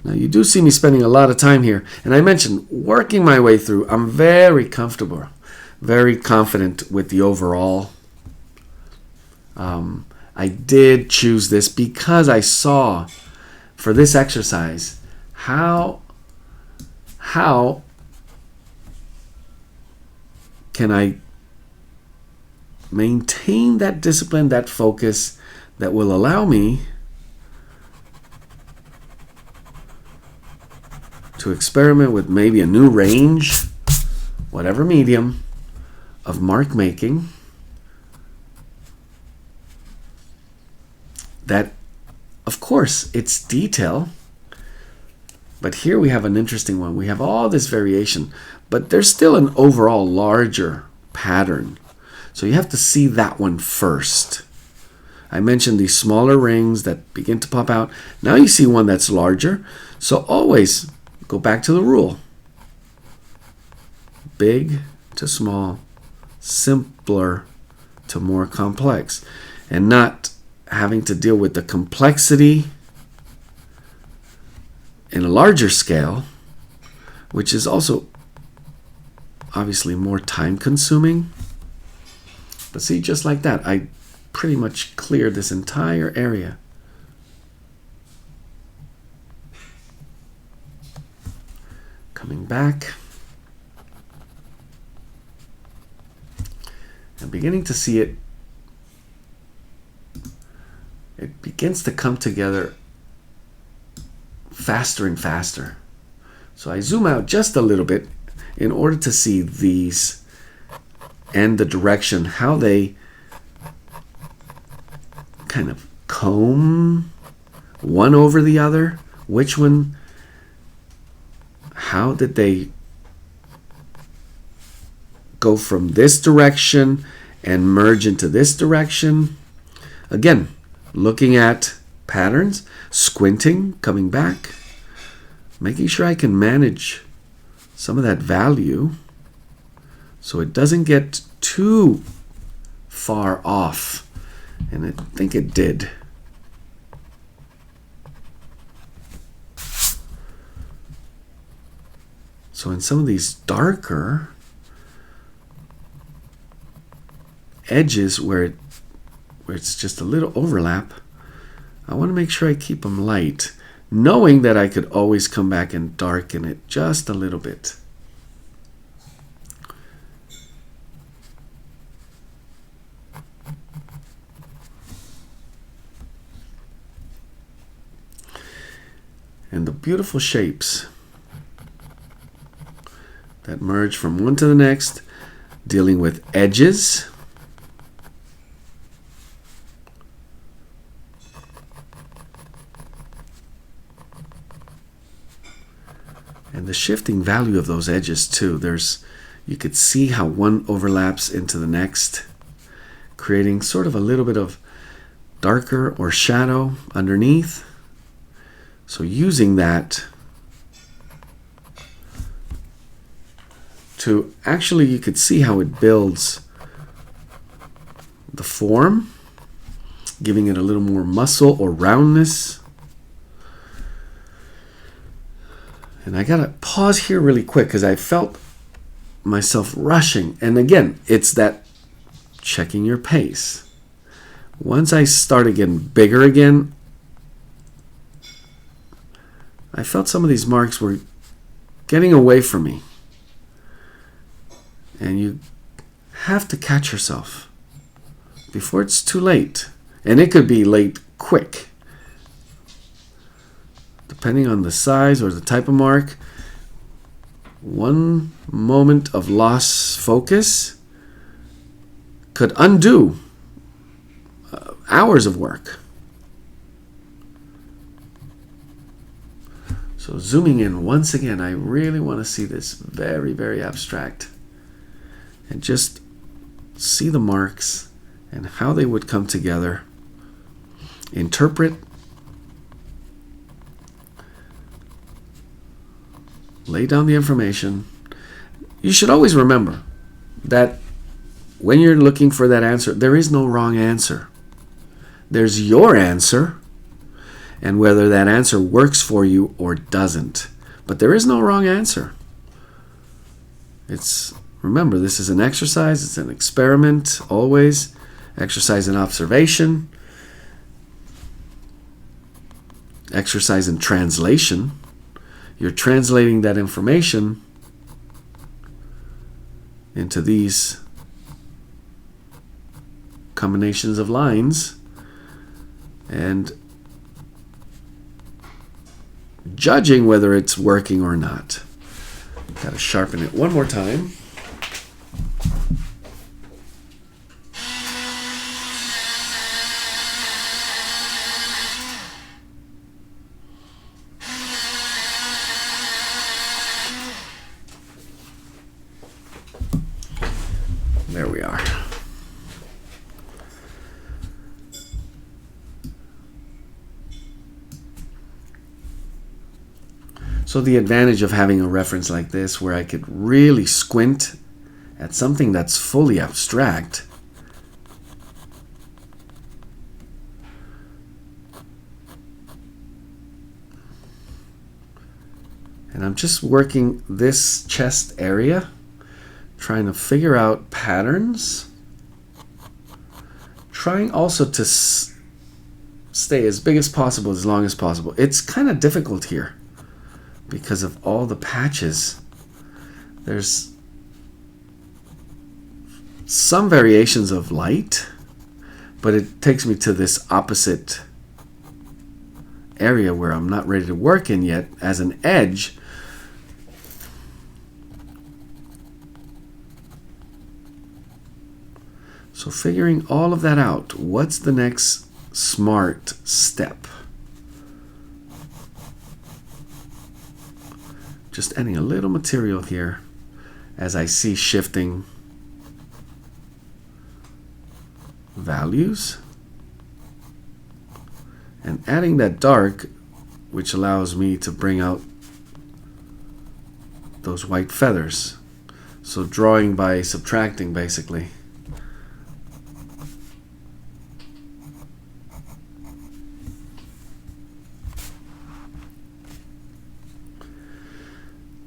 [SPEAKER 1] Now you do see me spending a lot of time here, and I mentioned working my way through. I'm very comfortable, very confident with the overall. I did choose this because I saw for this exercise how can I maintain that discipline, that focus that will allow me to experiment with maybe a new range, whatever medium, of mark making that, of course, it's detail, but here we have an interesting one. We have all this variation, but there's still an overall larger pattern. So you have to see that one first. I mentioned these smaller rings that begin to pop out. Now you see one that's larger. So always go back to the rule. Big to small, simpler to more complex, and not having to deal with the complexity in a larger scale, which is also obviously more time consuming. But see, just like that, I pretty much cleared this entire area. Coming back and beginning to see it. It begins to come together faster and faster. So I zoom out just a little bit in order to see these and the direction, how they kind of comb one over the other. Which one, how did they go from this direction and merge into this direction? Again, looking at patterns, squinting, coming back, making sure I can manage some of that value so it doesn't get too far off. And I think it did. So in some of these darker edges where it's just a little overlap, I want to make sure I keep them light, knowing that I could always come back and darken it just a little bit. And the beautiful shapes that merge from one to the next, dealing with edges. And the shifting value of those edges too. You could see how one overlaps into the next, creating sort of a little bit of darker or shadow underneath. So using that to actually, you could see how it builds the form, giving it a little more muscle or roundness. And I gotta pause here really quick because I felt myself rushing. And again, it's that checking your pace. Once I started getting bigger again, I felt some of these marks were getting away from me. And you have to catch yourself before it's too late. And it could be late quick. Depending on the size or the type of mark, one moment of lost focus could undo hours of work. So zooming in once again, I really want to see this very, very abstract. And just see the marks and how they would come together. Interpret. Lay down the information. You should always remember that when you're looking for that answer, there is no wrong answer. There's your answer, and whether that answer works for you or doesn't. But there is no wrong answer. Remember, this is an exercise, it's an experiment, always. Exercise in observation. Exercise in translation. You're translating that information into these combinations of lines and judging whether it's working or not. Got to sharpen it one more time. There we are. So the advantage of having a reference like this where I could really squint at something that's fully abstract and I'm just working this chest area, trying to figure out patterns, trying also to stay as big as possible, as long as possible. It's kind of difficult here because of all the patches. There's some variations of light, but it takes me to this opposite area where I'm not ready to work in yet as an edge. So figuring all of that out, what's the next smart step? Just adding a little material here as I see shifting values and adding that dark, which allows me to bring out those white feathers. So drawing by subtracting, basically.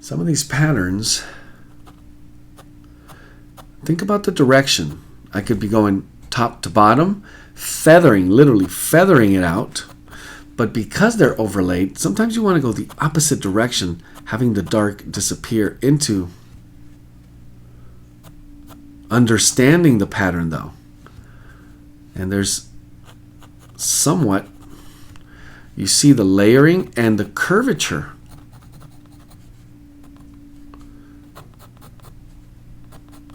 [SPEAKER 1] Some of these patterns, think about the direction. I could be going top to bottom, feathering, literally feathering it out. But because they're overlaid, sometimes you want to go the opposite direction, having the dark disappear into understanding the pattern though. And there's somewhat, you see the layering and the curvature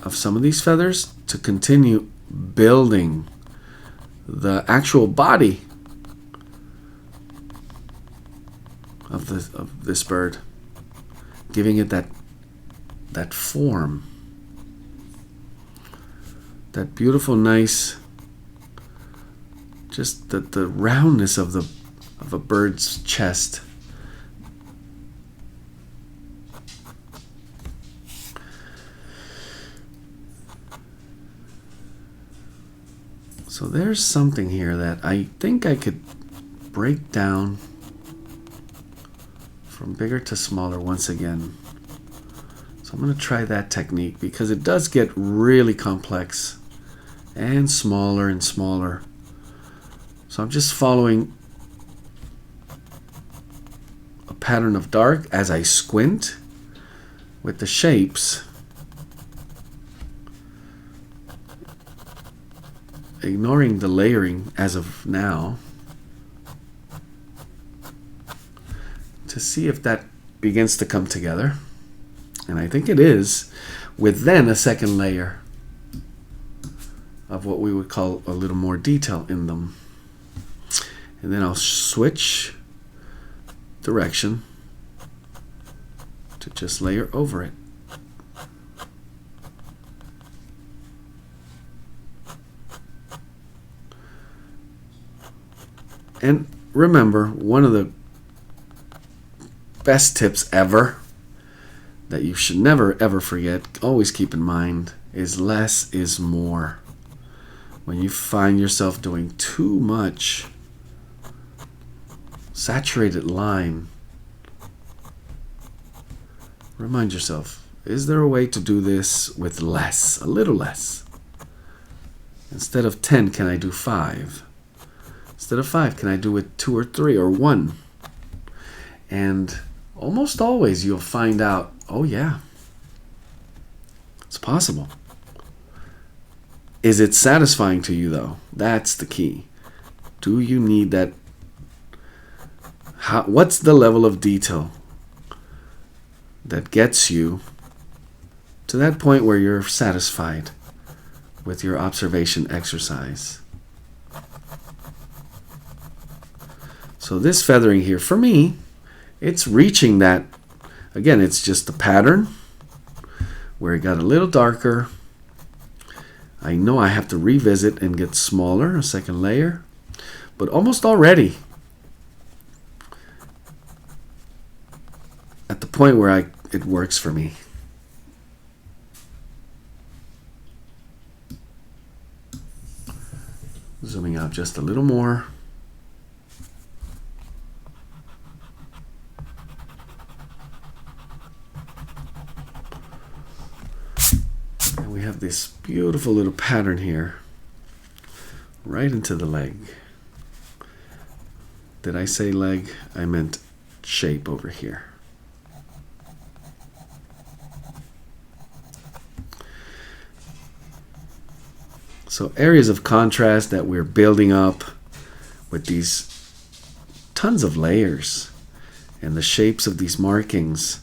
[SPEAKER 1] of some of these feathers to continue building the actual body of this bird, giving it that form, that beautiful, nice, just the roundness of a bird's chest. So there's something here that I think I could break down from bigger to smaller once again. So I'm going to try that technique because it does get really complex and smaller and smaller. So I'm just following a pattern of dark as I squint with the shapes, ignoring the layering as of now, to see if that begins to come together. And I think it is, with then a second layer of what we would call a little more detail in them. And then I'll switch direction to just layer over it. And remember, one of the best tips ever that you should never ever forget, always keep in mind, is less is more. When you find yourself doing too much saturated line, remind yourself, is there a way to do this with less, a little less? Instead of 10, can I do 5? Instead of 5, can I do it 2 or 3 or 1? And almost always you'll find out, oh yeah, it's possible. Is it satisfying to you though? That's the key. Do you need that? What's the level of detail that gets you to that point where you're satisfied with your observation exercise? So this feathering here, for me, it's reaching that. Again, it's just a pattern where it got a little darker. I know I have to revisit and get smaller, a second layer, but almost already at the point where it works for me. Zooming out just a little more. And we have this beautiful little pattern here right into the leg. Did I say leg? I meant shape over here. So areas of contrast that we're building up with these tons of layers and the shapes of these markings.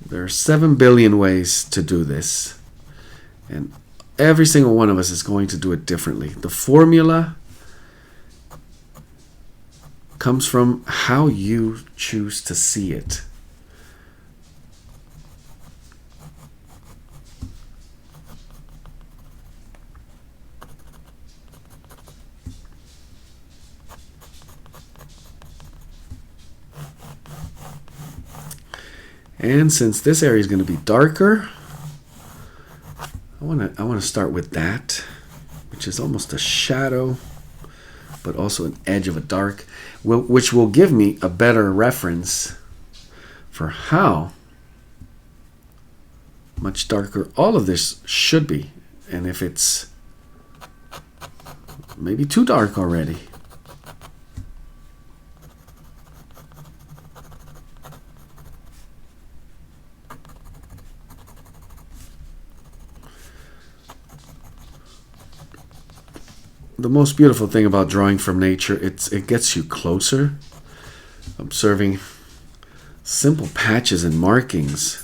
[SPEAKER 1] There are 7 billion ways to do this, and every single one of us is going to do it differently. The formula comes from how you choose to see it. And since this area is going to be darker, I want to start with that, which is almost a shadow, but also an edge of a dark, which will give me a better reference for how much darker all of this should be, and if it's maybe too dark already. The most beautiful thing about drawing from nature, it gets you closer, observing simple patches and markings.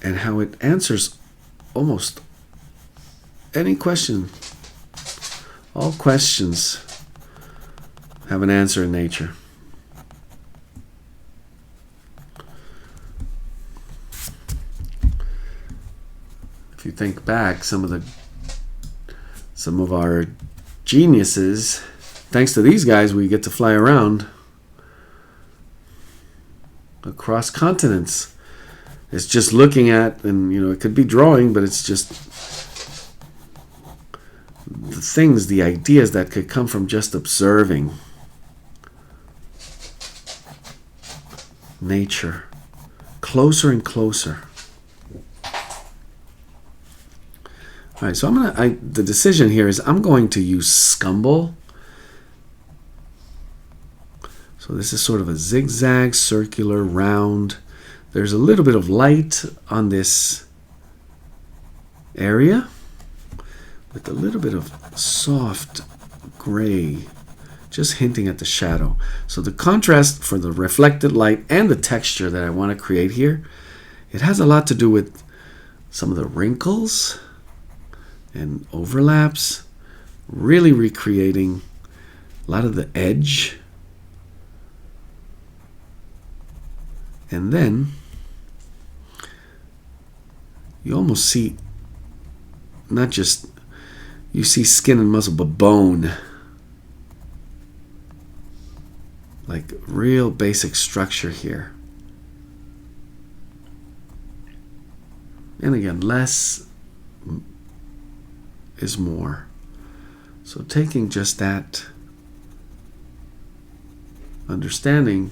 [SPEAKER 1] And how it answers almost any question. All questions have an answer in nature. If you think back, some of our geniuses, thanks to these guys, we get to fly around across continents. It's just looking at, and it could be drawing, but it's just the things, the ideas that could come from just observing nature closer and closer. All right, so the decision here is I'm going to use scumble. So this is sort of a zigzag, circular, round. There's a little bit of light on this area with a little bit of soft gray, just hinting at the shadow. So the contrast for the reflected light and the texture that I want to create here, it has a lot to do with some of the wrinkles and overlaps really recreating a lot of the edge. And then you almost see not just, you see skin and muscle, but bone. Like real basic structure here. And again, less is more. So taking just that understanding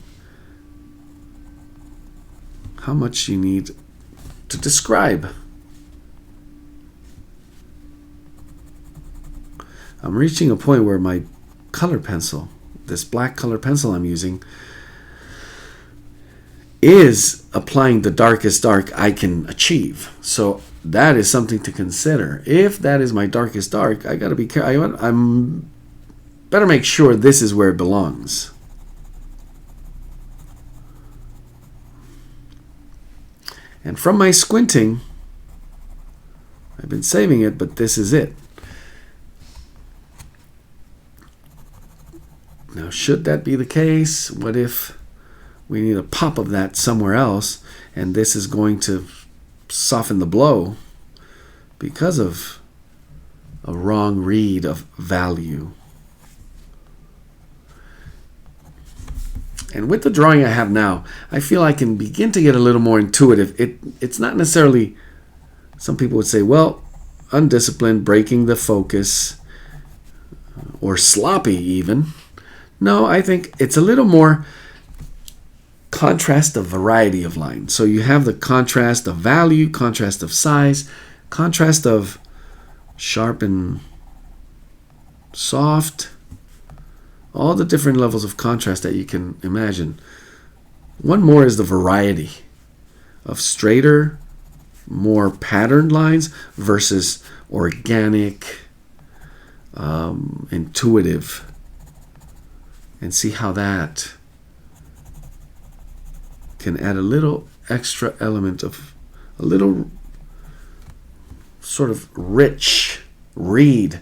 [SPEAKER 1] how much you need to describe. I'm reaching a point where my color pencil, this black color pencil I'm using, is applying the darkest dark I can achieve. So that is something to consider. If that is my darkest dark, I gotta be careful. I'm better make sure this is where it belongs. And from my squinting, I've been saving it, but this is it. Now, should that be the case, what if we need a pop of that somewhere else, and this is going to soften the blow because of a wrong read of value? And with the drawing I have now, I feel I can begin to get a little more intuitive. It's not necessarily, some people would say, well, undisciplined, breaking the focus, or sloppy even. No, I think it's a little more contrast of variety of lines. So you have the contrast of value, contrast of size, contrast of sharp and soft, all the different levels of contrast that you can imagine. One more is the variety of straighter, more patterned lines versus organic, intuitive, and see how that can add a little extra element of a little sort of rich read.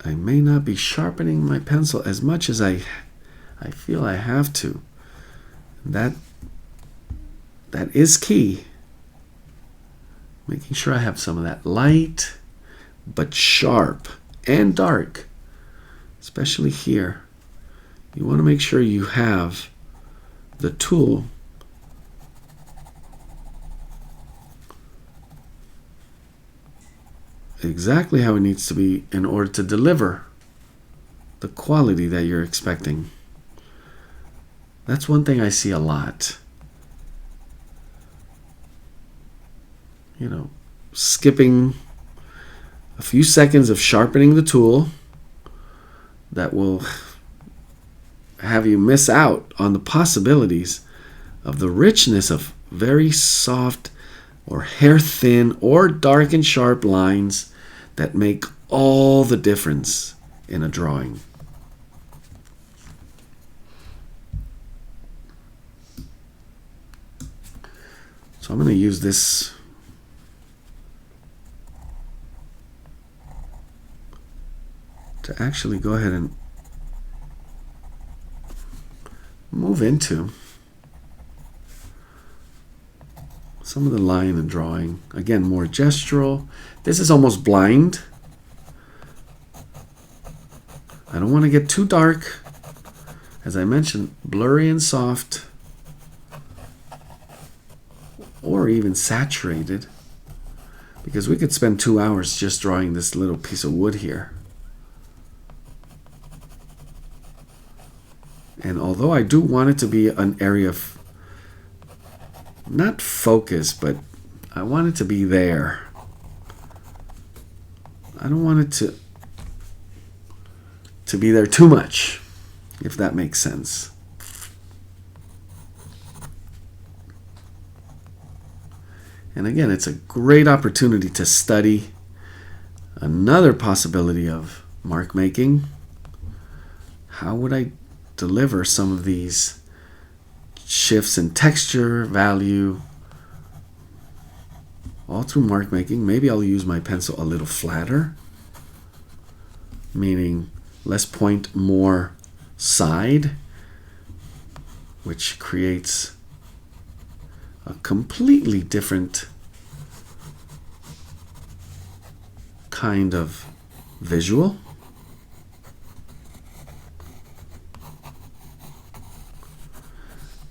[SPEAKER 1] I may not be sharpening my pencil as much as I feel I have to. That is key. Making sure I have some of that light, but sharp and dark, especially here. You want to make sure you have the tool exactly how it needs to be in order to deliver the quality that you're expecting. That's one thing I see a lot. You know, skipping a few seconds of sharpening the tool that will have you miss out on the possibilities of the richness of very soft or hair thin or dark and sharp lines that make all the difference in a drawing. So I'm going to use this to actually go ahead and move into some of the line and drawing. Again, more gestural. This is almost blind. I don't want to get too dark. As I mentioned, blurry and soft, or even saturated, because we could spend 2 hours just drawing this little piece of wood here. And although I do want it to be an area of not focus, but I want it to be there. I don't want it to be there too much, if that makes sense. And again, it's a great opportunity to study. Another possibility of mark making. How would I deliver some of these shifts in texture, value, all through mark making? Maybe I'll use my pencil a little flatter, meaning less point, more side, which creates a completely different kind of visual.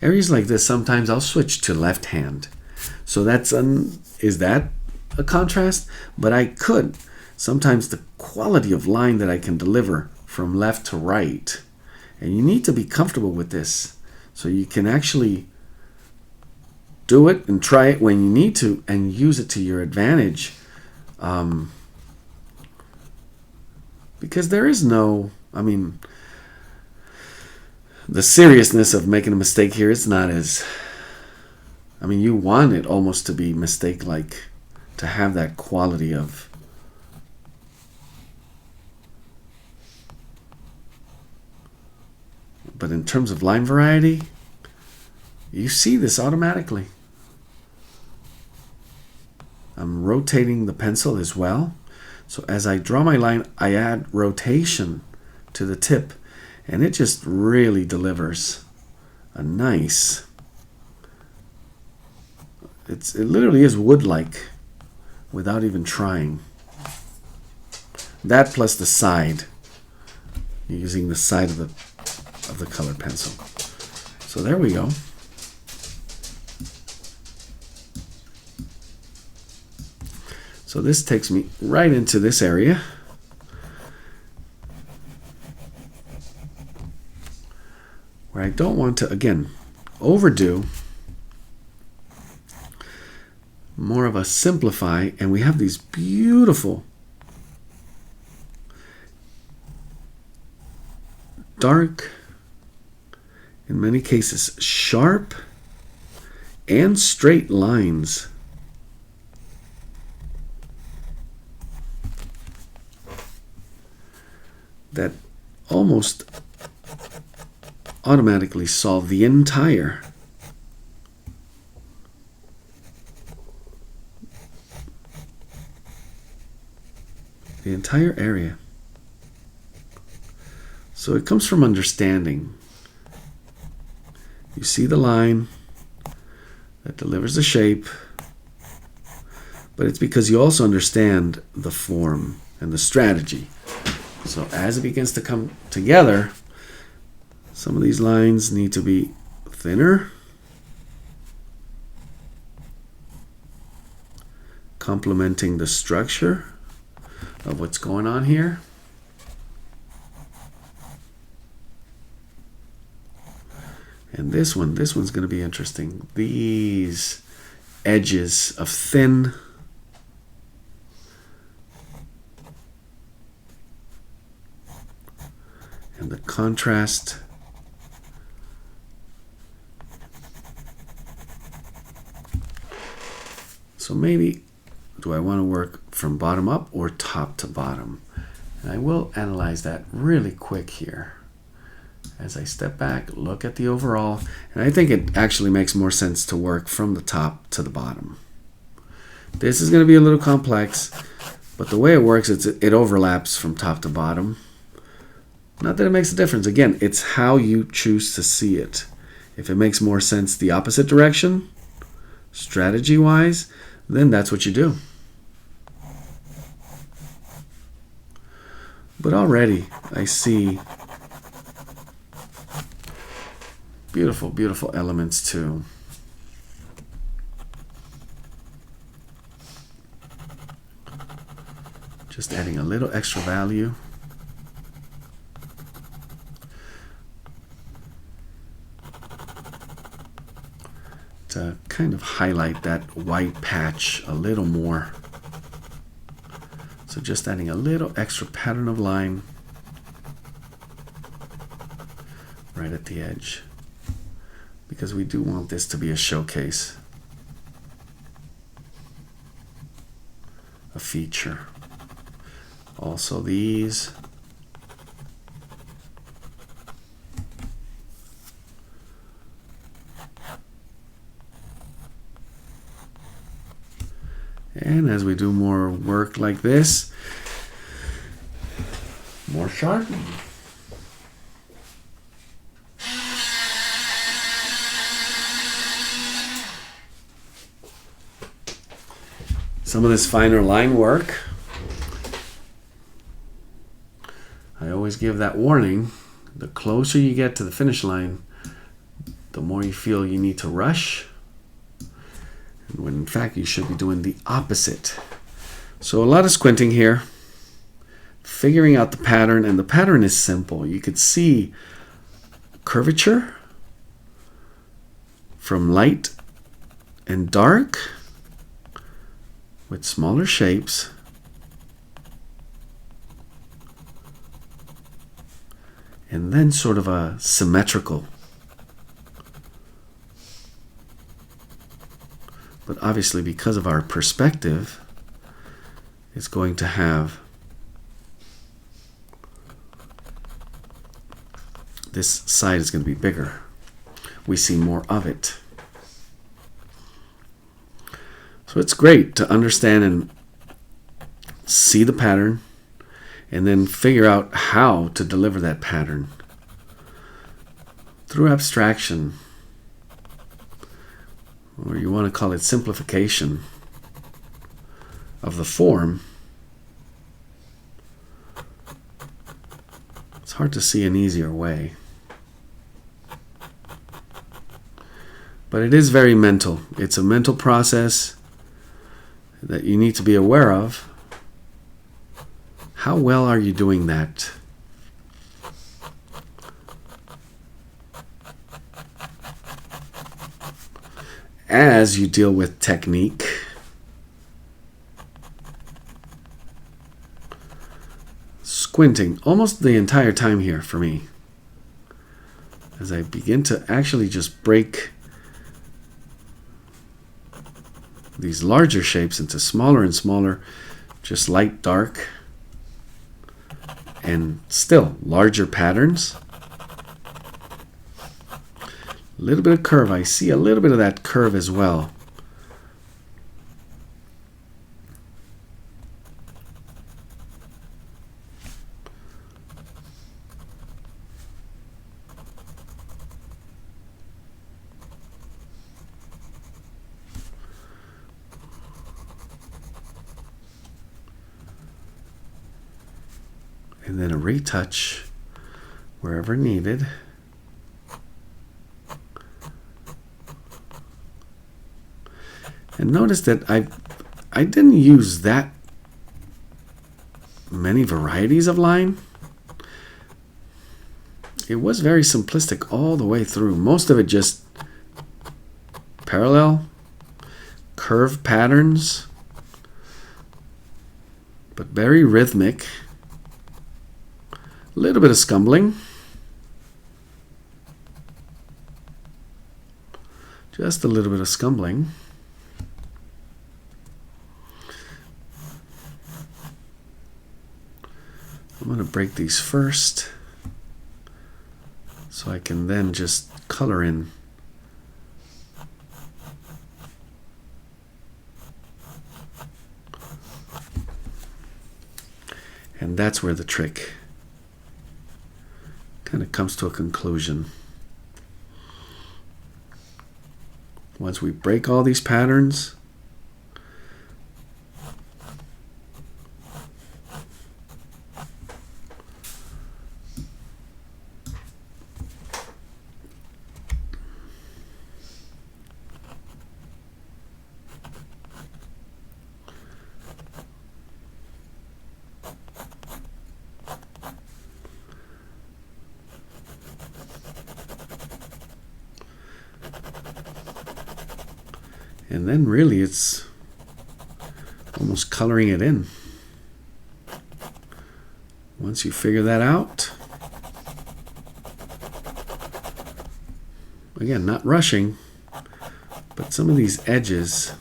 [SPEAKER 1] Areas like this, sometimes I'll switch to left hand. So is that a contrast? But I could. Sometimes the quality of line that I can deliver from left to right, and you need to be comfortable with this so you can actually do it and try it when you need to and use it to your advantage. Because there is no, the seriousness of making a mistake here is not as, you want it almost to be mistake-like, to have that quality of but in terms of line variety, you see this automatically. I'm rotating the pencil as well. So as I draw my line, I add rotation to the tip, and it just really delivers a nice, it literally is wood-like without even trying. That plus the side, using the side of the colored pencil. So there we go. So this takes me right into this area. Where I don't want to, again, overdo. More of a simplify, and we have these beautiful dark, in many cases sharp and straight lines. That almost automatically solve the entire area. So it comes from understanding. You see the line that delivers the shape, but it's because you also understand the form and the strategy. So as it begins to come together, some of these lines need to be thinner, complementing the structure of what's going on here. And this one's going to be interesting. These edges of thin, and the contrast. So maybe, do I want to work from bottom up or top to bottom? And I will analyze that really quick here. As I step back, look at the overall, and I think it actually makes more sense to work from the top to the bottom. This is going to be a little complex, but the way it works, it overlaps from top to bottom. Not that it makes a difference. Again, it's how you choose to see it. If it makes more sense the opposite direction, strategy-wise, then that's what you do. But already, I see beautiful, beautiful elements too. Just adding a little extra value. To kind of highlight that white patch a little more. So just adding a little extra pattern of line right at the edge, because we do want this to be a showcase, a feature. Also these And as we do more work like this, more sharpening. Some of this finer line work, I always give that warning. The closer you get to the finish line, the more you feel you need to rush, when in fact you should be doing the opposite. So a lot of squinting here, figuring out the pattern, and the pattern is simple. You could see curvature from light and dark with smaller shapes, and then sort of a symmetrical. But obviously, because of our perspective, it's going to have this side is going to be bigger. We see more of it. So it's great to understand and see the pattern and then figure out how to deliver that pattern through abstraction, or you want to call it simplification of the form. It's hard to see an easier way. But it is very mental. It's a mental process that you need to be aware of. How well are you doing that? As you deal with technique, squinting almost the entire time here for me, as I begin to actually just break these larger shapes into smaller and smaller, just light, dark, and still larger patterns. A little bit of curve. I see a little bit of that curve as well. And then a retouch wherever needed. And notice that I didn't use that many varieties of line. It was very simplistic all the way through. Most of it just parallel, curve patterns, but very rhythmic. A little bit of scumbling. Just a little bit of scumbling. I'm going to break these first so I can then just color in. And that's where the trick kind of comes to a conclusion. Once we break all these patterns, and then really it's almost coloring it in. Once you figure that out, again, not rushing, but some of these edges,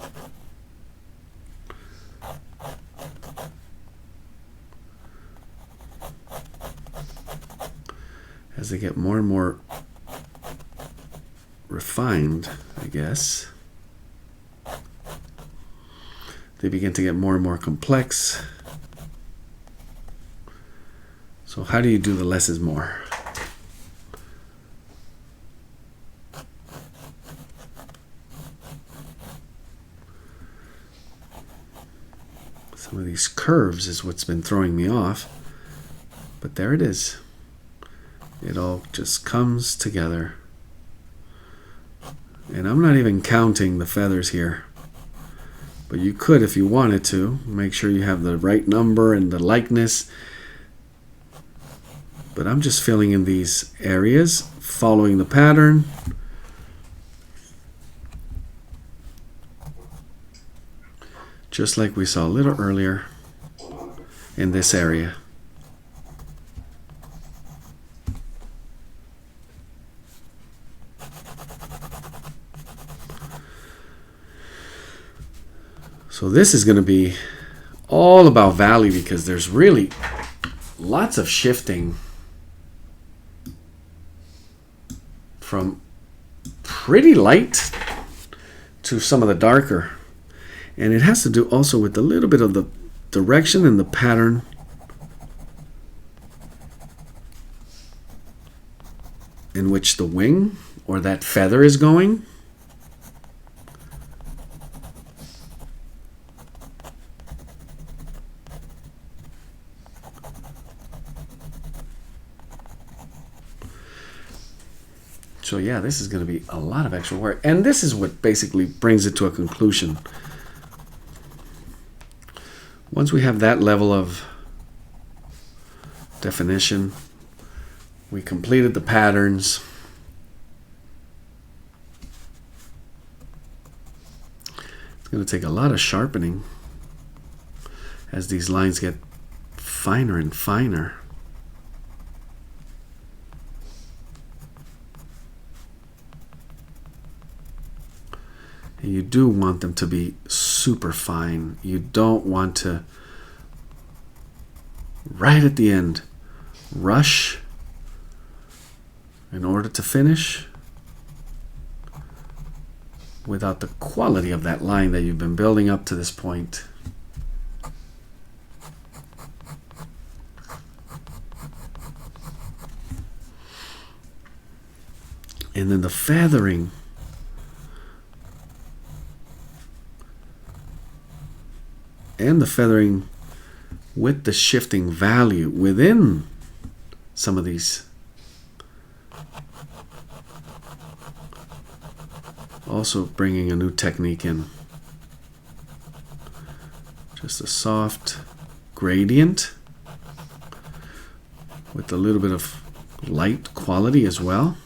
[SPEAKER 1] as they get more and more refined, I guess, they begin to get more and more complex. So how do you do the less is more? Some of these curves is what's been throwing me off, but there it is. It all just comes together. And I'm not even counting the feathers here, but you could if you wanted to. Make sure you have the right number and the likeness. But I'm just filling in these areas, following the pattern. Just like we saw a little earlier in this area. So this is going to be all about valley because there's really lots of shifting from pretty light to some of the darker. And it has to do also with a little bit of the direction and the pattern in which the wing or that feather is going. So yeah, this is going to be a lot of extra work. And this is what basically brings it to a conclusion. Once we have that level of definition, we completed the patterns. It's going to take a lot of sharpening as these lines get finer and finer. And you do want them to be super fine. You don't want to, right at the end, rush in order to finish without the quality of that line that you've been building up to this point. And then the feathering. And the feathering with the shifting value within some of these. Also bringing a new technique in. Just a soft gradient with a little bit of light quality as well.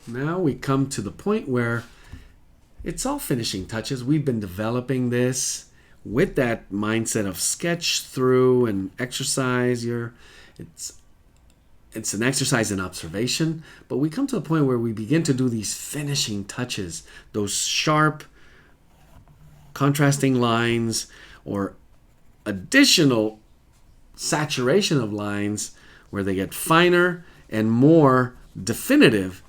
[SPEAKER 1] Now we come to the point where it's all finishing touches. We've been developing this with that mindset of sketch through and exercise. It's an exercise in observation, but we come to a point where we begin to do these finishing touches, those sharp contrasting lines or additional saturation of lines where they get finer and more definitive.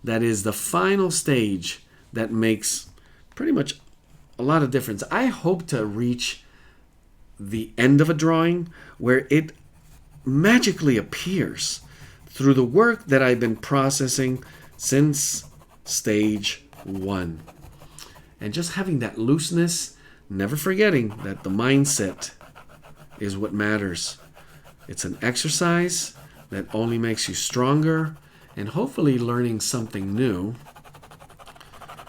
[SPEAKER 1] That is the final stage that makes pretty much a lot of difference. I hope to reach the end of a drawing where it magically appears through the work that I've been processing since stage 1. And just having that looseness, never forgetting that the mindset is what matters. It's an exercise that only makes you stronger and hopefully learning something new.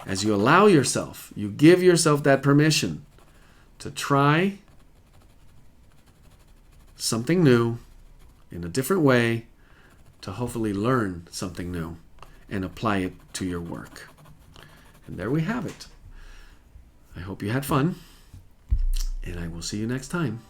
[SPEAKER 1] As you allow yourself, you give yourself that permission to try something new in a different way, to hopefully learn something new and apply it to your work. And there we have it. I hope you had fun, and I will see you next time.